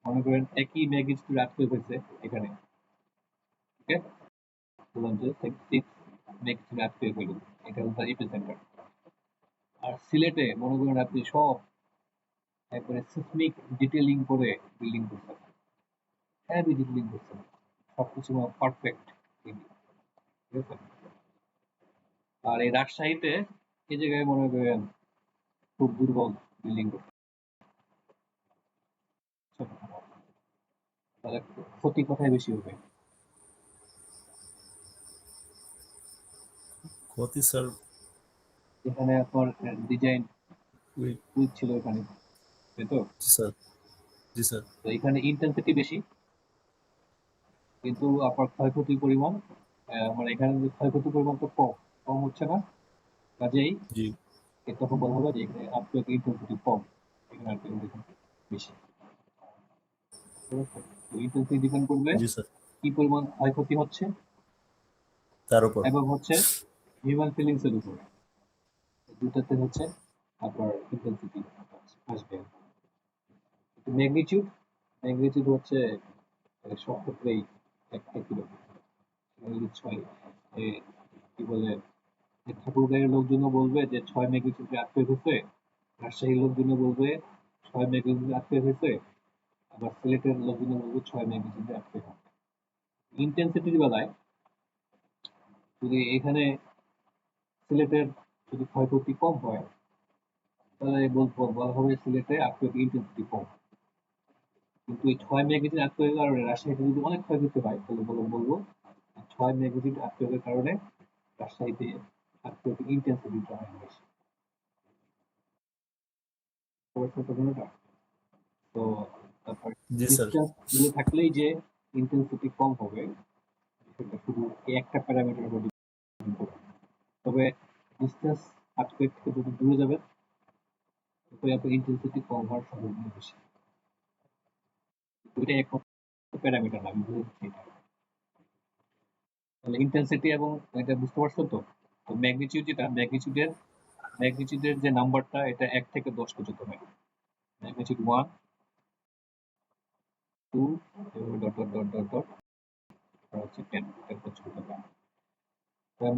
মনে করেন একই ম্যাগনিটিউড আর্থকুয়েক হয়েছে এখানে, ঠিক আছে? বললাম যে 6 ম্যাগনিটিউড আর্থকুয়েক হইল, এটা হলো তার এপিসেন্টার। আর সিলেটে মনে করেন আপনি সব একবারে সিসমিক ডিটেইলিং করে বিল্ডিং করছেন, হেভি ডিটেইলিং করছেন, সবকিছু পারফেক্ট, ঠিক আছে? আর এই রাজশাহীতে এই জায়গায় মনে করেন খুব দুর্বল বিল্ডিং করছে, তাহলে ক্ষতি কোথায় বেশি হবে? ক্ষতি স্যার এখানে আপনার ডিজাইন উইক ছিল এখানে, তাই তো? জি স্যার, জি স্যার। তো এখানে ইন্টেন্সিটি বেশি কিন্তু আপনার ক্ষয়ক্ষতির পরিমাণ মানে এখানে যে ক্ষয়ক্ষতির পরিমাণ তো কম, কম হচ্ছে না, কাজেই জি এটা তখন বলা হবে যে এখানে আপনার ইন্টেন্সিটি কম, এখানে আপনার ইন্টেন্সিটি বেশি, ঠিক আছে? তো ইন্টেন্সিটি ডিপেন্ড করবে জি স্যার, কি পরিমাণ ক্ষয়ক্ষতি হচ্ছে তার উপর। এবং হচ্ছে হিউম্যান ফিলিংস এর উপরে, দুটাতে হচ্ছে আপনার ইন্টেন্সিটি আসবে। ম্যাগনিটিউড ম্যাগনিটিউড হচ্ছে সব ক্ষেত্রেই একটা কিলো ছয় কি বলে ঠাকুরগাঁয়ের লোকজনও বলবে যে 6 ম্যাগনিটিউডে আটকে হয়েছে, রাজশাহীর লোকজনও বলবে 6 ম্যাগনিটিউডে আটকে হয়েছে, আবার সিলেটের লোকজনও বলবে 6 ম্যাগনিটিউডে আটকে হয়েছে। ইন্টেন্সিটির বেলায় যদি এখানে সিলেটের যদি ক্ষয়ক্ষতি কম হয় তাহলে বলা হবে সিলেটে আটকে ইন্টেন্সিটি কম। কিন্তু এই 6 ম্যাগনিটিউড আটকে হওয়ার কারণে রাজশাহীতে যদি অনেক ক্ষয়ক্ষতি হয় তাহলে বলবো 6 ম্যাগনিটিউড আটকে হওয়ার কারণে রাজশাহীতে আটকে ইন্টেন্সিটিটা অনেক বেশি। তো তারপর জি স্যার, ডিসটেন্স দূরে থাকলেই যে ইন্টেন্সিটি কম হবে সেটা শুধু এই একটা প্যারামিটার উপর ডিপেন্ড করে। তবে ডিসটেন্স আর্থকুয়েক থেকে যদি দূরে যাবে তবে আপনার ইন্টেন্সিটি কম হওয়ার সম্ভাবনা বেশি। এটা একমাত্র প্যারামিটার না, আমি বলে দিচ্ছি এটা। তাহলে ইন্টেন্সিটি এবং এটা বুঝতে পারছো তো? তো ম্যাগনিটিউড যেটা ম্যাগনিটিউডের যে নাম্বারটা এটা 1 থেকে 10 পর্যন্ত হয়। Magnitude 1 2 dot dot dot dot dot হচ্ছে 10 পর্যন্ত হয়।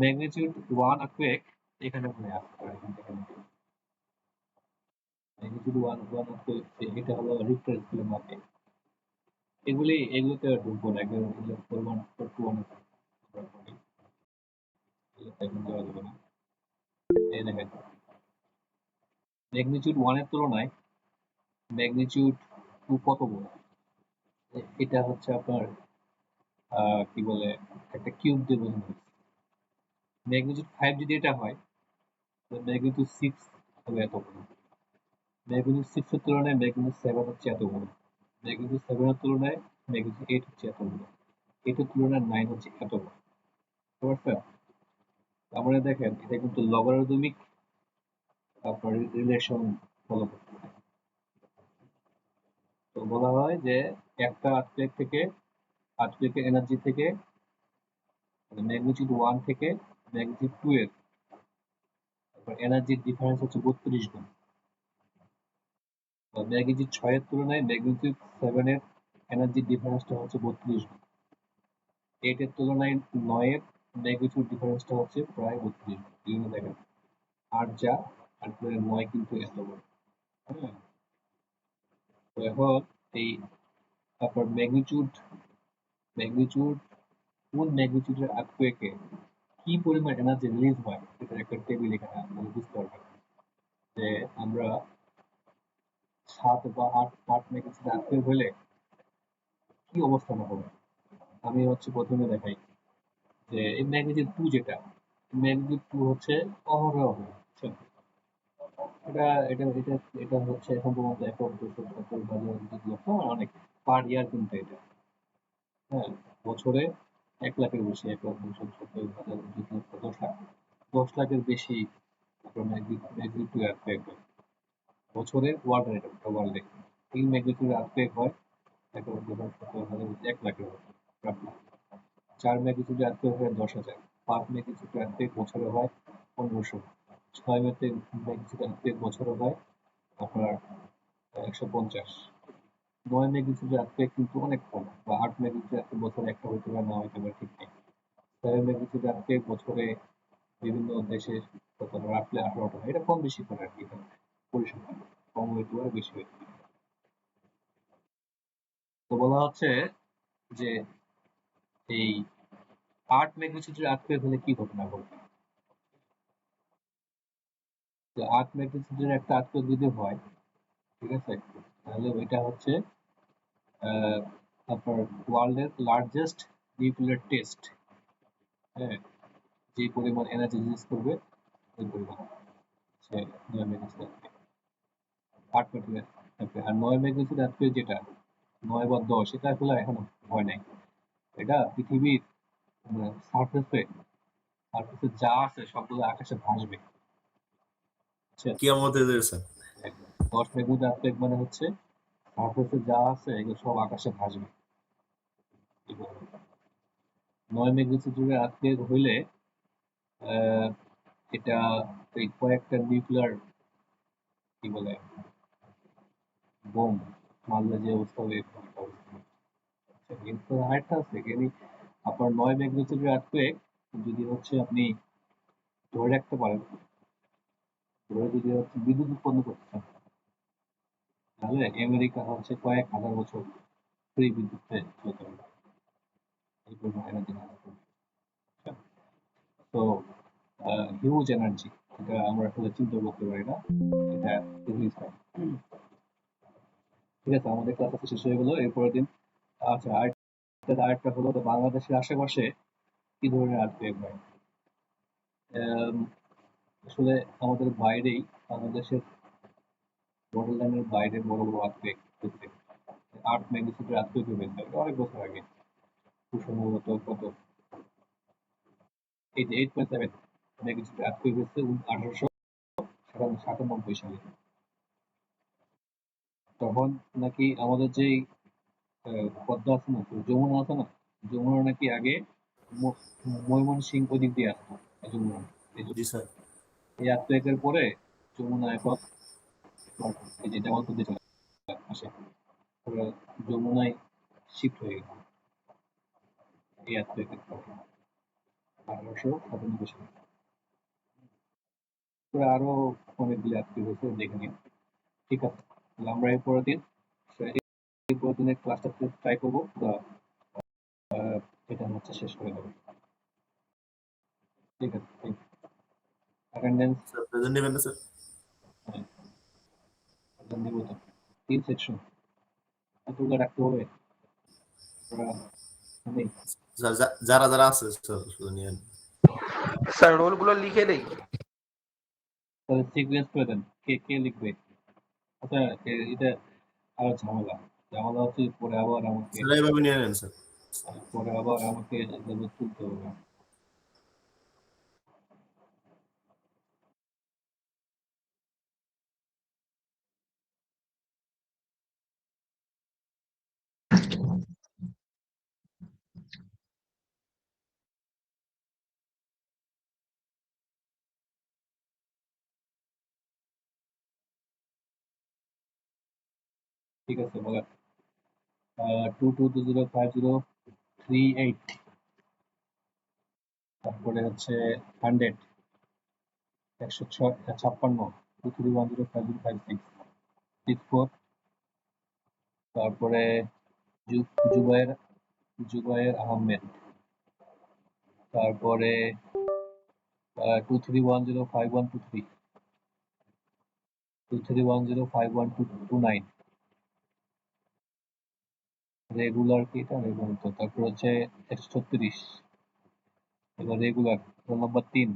ম্যাগনিটিউড 1 আর্থকুয়েক এখানে হয়ে আসতে পারে, এখান থেকে ম্যাগনিটিউড 1 আর্থকুয়েক এটা হলো রিক্টার স্কেলের মাপে। এগুলোতে ঢুকবো না, এগুলো পরিমাণ একটু অনেক এখন দেওয়া যাবে না। এই দেখেন ম্যাগনিটিউড 1 এর তুলনায় ম্যাগনিটিউড 2 কত বড়? এটা হচ্ছে আপনার কি বলে একটা কিউব দিয়ে বোঝানো হয়েছে। ম্যাগনিটিউড 5 যদি এটা হয় তাহলে ম্যাগনিটিউড 6 হবে এত বড়। ম্যাগনিটিউড 6 এর তুলনায় ম্যাগনিটিউড 7 হচ্ছে এত বড়। ম্যাগনিটিউড 7 এর তুলনায় ম্যাগনিটিউড 8 হচ্ছে এত বড়। 8 এর তুলনায় 9 হচ্ছে এত বড়। বুঝতে পারছেন? তার মানে দেখেন এটা কিন্তু লগারিদমিক তারপর রিলেশন ফলো করতে হয়। তো বলা হয় যে একটা আর্থকুয়েকের এনার্জি থেকে ম্যাগনিটিউড 1 থেকে ম্যাগনিটিউড 2 এর এনার্জির ডিফারেন্স হচ্ছে 32 গুণ। ম্যাগনিটিউড 6 এর তুলনায় ম্যাগনিটিউড 7 এর এনার্জির ডিফারেন্সটা হচ্ছে 32 গুণ। 8 এর তুলনায় 9 এর ম্যাগনিটিউড ডিফারেন্সটা হচ্ছে প্রায় 32 গুণ। এই জন্য দেখেন 8 যা আর 9 কিন্তু এত বড়। হ্যাঁ, তো এখন এই আপনার ম্যাগনিটিউড কোন ম্যাগনিটিউডের আর্থকুয়েকে কি পরিমাণ এনার্জি রিলিজ হয় সেটার একটা টেবিল এখানে আপনারা বুঝতে পারবেন যে আমরা 7 বা 8 ম্যাগনিটিউড আর্থকুয়েক হলে কি অবস্থাটা হবে। আমি হচ্ছে প্রথমে দেখাই যে এই ম্যাগনিটিউড 2 যেটা ম্যাগনিটিউড 2 হচ্ছে অহরহ হয়, বুঝছেন? এটা এটা এটা এটা হচ্ছে এখন পর্যন্ত 1,270,000 অনেক পার ইয়ার কিন্তু এটা। হ্যাঁ, বছরে 1 লাখের বেশি 1,270,000 10 লাখের বেশি আপনার ম্যাগনিটিউড আর্থকুয়েক হয় বছরে ওয়ার্ল্ডে 3 ম্যাগনিটিউড আর্থকুয়েক হয় 1 লাখের মতো roughly। 4 ম্যাগনিটিউড আর্থকুয়েক হয় 10,000। 5 ম্যাগনিটিউড আর্থকুয়েক বছরে হয় 1500। 6 ম্যাগনিটিউড আর্থকুয়েক বছরে হয় আপনার 150। 9 ম্যাগনিটিউড আর্থকুয়েক কিন্তু অনেক কম, বা 8 ম্যাগনিটিউড আর্থকুয়েক বছরে একটা হতে পারে, না হতে পারে, ঠিক নেই। 7 ম্যাগনিটিউড আর্থকুয়েক বছরে বিভিন্ন দেশে রাখলে 18টা, এটা কম বেশি করে আর কি, পরিসংখ্যান কম হইতে পারে বেশি হইতে পারে। তো বলা হচ্ছে যে এই 8 ম্যাগনিটিউডের আর্থকুয়েক হলে কি ঘটনা ঘটবে। তো 8 ম্যাগনিটিউডের একটা আর্থকুয়েক যদি হয়, ঠিক আছে, তাহলে ওইটা হচ্ছে আপনার ওয়ার্ল্ডের লার্জেস্ট নিউক্লিয়ার টেস্ট। হ্যাঁ, যে পরিমাণ এনার্জি রিলিজ করবে ওই পরিমাণ হচ্ছে 9 ম্যাগনিটিউড, 8 ম্যাগনিটিউড। আর 9 ম্যাগনিটিউড আর্থকুয়েক যেটা 9 বা 10, এটা আসলে এখনো হয় নাই। এটা পৃথিবীর সারফেসে যা আছে সবগুলো আকাশে ভাসবে। কিয়ামতের দিন স্যার। 10 ম্যাগনিটিউড আর্থকুয়েক মানে হচ্ছে সারফেসে যা আছে এগুলো সব আকাশে ভাসবে। 9 ম্যাগনিটিউডের আর্থকুয়েক হইলে এটা এই কয়েকটা নিউক্লিয়ার কি বলে বোম মারলে যে অবস্থা হবে এরকম একটা অবস্থা। কিন্তু আরেকটা আছে এখানে আপনার 9 ম্যাগনিটিউডের আর্থকুয়েক যদি হচ্ছে আপনি ধরে রাখতে পারেন, ধরে যদি হচ্ছে বিদ্যুৎ উৎপন্ন করতে চান, তাহলে আমেরিকা হচ্ছে কয়েক হাজার বছর ফ্রি বিদ্যুৎে চলতে পারবে এই পরিমাণ এনার্জি। তো হিউজ এনার্জি, এটা আমরা আসলে চিন্তা করতে পারি না, এটা রিলিজ হয়। ঠিক আছে, আমাদের ক্লাস আজকে শেষ হয়ে গেলো। এরপরের দিন আচ্ছা আরেকটা হলো তো বাংলাদেশের আশেপাশে কি ধরনের আর্থকুয়েক হয়। আসলে আমাদের বাইরেই, বাংলাদেশের বর্ডারলাইনের বাইরে বড় বড় আর্থকুয়েক হচ্ছে। 8 ম্যাগনিটিউডের আর্থকুয়েক হয়েছে অনেক বছর আগে, খুব সম্ভবত কত, এই যে 8.7 ম্যাগনিটিউডের আর্থকুয়েক হচ্ছে 1897 সালে। তখন নাকি আমাদের যে পদ্মা আছে না, যমুনা আছে না, যমুনা নাকি আগে ময়মনসিংহ ওদিক দিয়ে আসতো যমুনা। জি স্যার। এই আর্থকুয়েকের পরে যমুনা এখন এই যে জামালপুর দিয়ে চলে আসে, ওরা যমুনায় শিফট হয়ে গেছে এই আর্থকুয়েকের পরে 1897 সালে। পরে আরো অনেকগুলি আর্থকুয়েক হয়েছে, দেখে নিন। ঠিক আছে, তাহলে আমরা এই পরের দিনের ক্লাসটা ট্রাই করবো, এটা হচ্ছে শেষ করে দেবো। ঠিক আছে, অ্যাটেন্ডেন্স স্যার প্রেজেন্ট নেবেন না স্যার? দিব তো 3 সেকশন এতগুলো রাখতে হবে। নেই স্যার যারা যারা আছে স্যার শুধু নিয়ে স্যার রোলগুলো লিখে দেই। তাহলে সিকোয়েন্স করে দেন, কে কে লিখবে। আচ্ছা এটা আর ঝামেলা হচ্ছে পরে আবার আমাকে স্যার এইভাবে নিয়ে নেন স্যার। তুলতে হবে। ঠিক আছে বলেন। 22205038, তারপরে হচ্ছে 100, 156, 23105056, 64, তারপরে জুবায়ের জুবায়ের আহমেদ, তারপরে 23105123, 23105129, রেগুলার কি এটা? রেগুলার তো। তারপর হচ্ছে 136, এবার রেগুলার রোল নাম্বার 3।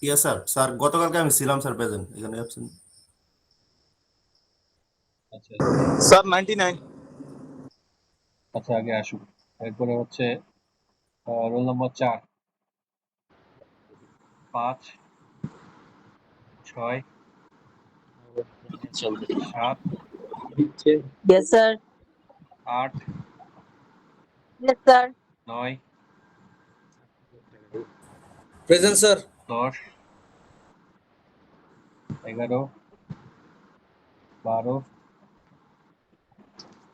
ইয়া স্যার, স্যার গতকালকে আমি ছিলাম স্যার প্রেজেন্ট, এখানে অ্যাবসেন্ট। আচ্ছা স্যার 99। আচ্ছা, আগে আসুক। এরপরে হচ্ছে roll number 4, 5, 6, 7, Yes, sir. 8, Yes, sir. 9, present sir. 10, 11, 12,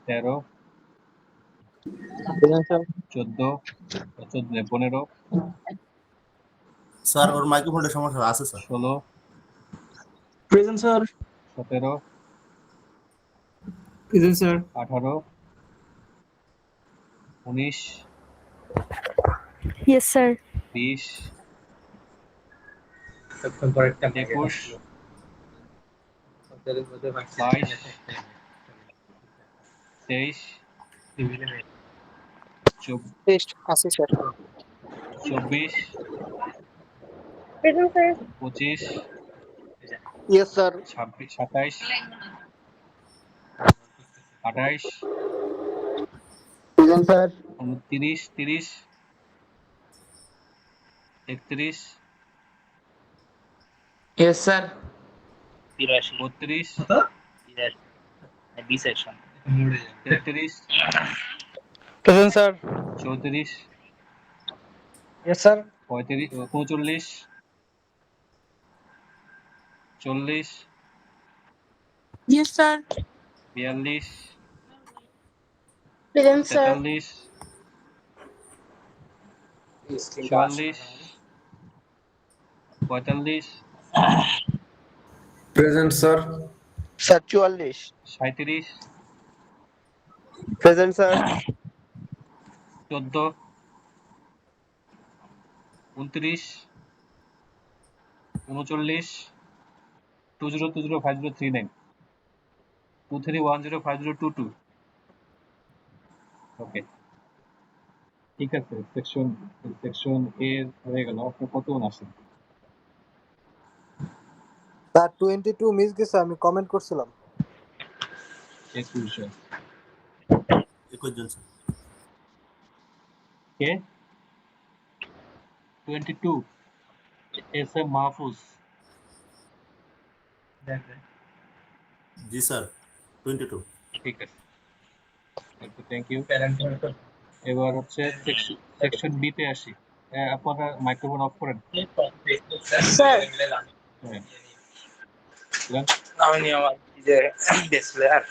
13, 14, 15, sir ওর মাইক্রোফোনের সমস্যা আছে স্যার। 16, present sir. 17, present sir. 18, 19, Yes, sir. 20, 21, 22, 23, 24, Present, sir. 25, Yes, sir. 26, 27, 28, present sir. 29, 30, 31, yes sir. 32, 33, Present, sir. 34, Yes, sir. 35, 39, 40, Yes, sir. 42, Present, sir. 43, 44, 45, present sir. Sir, 44. 37, Present, sir. 14, 29, 39, 20205039, 23105022। ওকে, ঠিক আছে। সেকশন এ হয়ে গেল। আপনার কতজন আসেন? স্যার 22 মিস গেছে, আমি কমেন্ট করছিলাম। 21 জন। 21 জন স্যার। কে? 22, এস এম মাহফুজ। জি স্যার, 22। ঠিক আছে, থ্যাংক ইউ। এবার হচ্ছে সেকশন বি তে আসি। আপনারা মাইক্রোফোন অফ করেন। স্যার হ্যাঁ, বলেন। আমি আমার যে ডিসপ্লে আর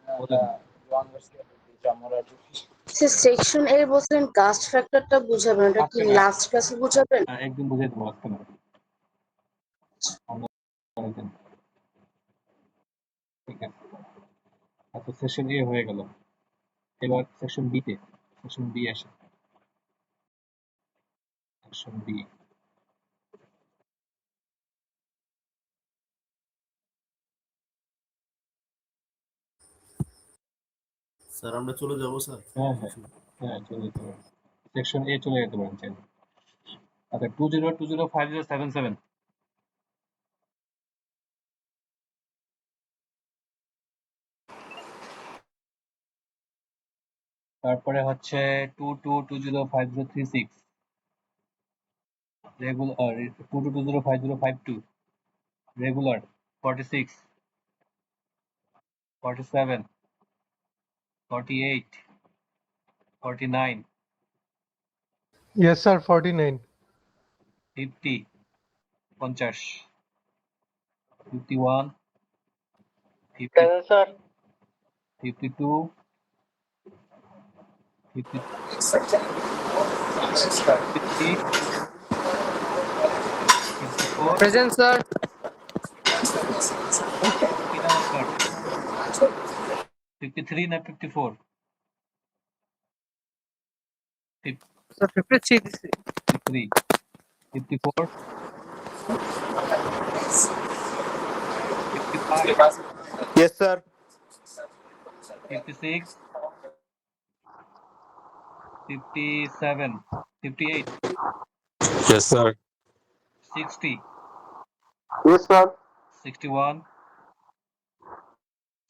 বলেন। সেকশন এর বলছেন কাস্ট ফ্যাক্টরটা বুঝাবেন, এটা কি আচ্ছা, লাস্ট ক্লাসে বুঝাবেন? একদিন বুঝাই দেবো আজকে না। অনেকদিন। ঠিক আছে। আচ্ছা, সেকশন এ হয়ে গেল। এবার সেকশন বি তে। সেকশন বি আসে। Section B. স্যার আমরা চলে যাবো স্যার। হ্যাঁ হ্যাঁ হ্যাঁ, চলে যেতে পারেন। সেকশন এ চলে যেতে পারেন চাইলে। আচ্ছা, 20205077। তারপরে হচ্ছে 22205036, regular 22205052, regular 46, 47, 48, 49, Yes, sir. 49. 50, 50, 51, 50, Present, sir. 52, 53, 54, Present, sir. 53 না 54? Sir, 53 this is. 53, 54, 55, Yes, sir. 56, 57, 58, Yes, sir. 60, Yes, sir. 61,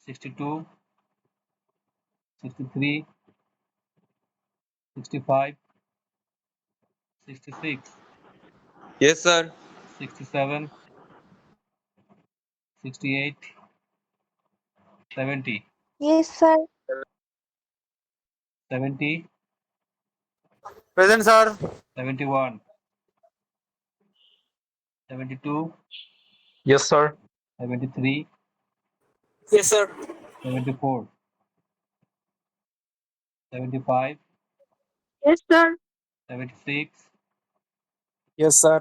62, 63, 65, 66, Yes, sir. 67, 68, 70, Yes, sir. 70, Present, sir. 71, 72, Yes, sir. 73, Yes, sir. 74, 75, Yes, sir. 76. Yes, sir.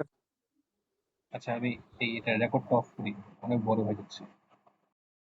আচ্ছা আমি এটা রেকর্ডটা অফ করি, অনেক বড় হয়ে যাচ্ছে।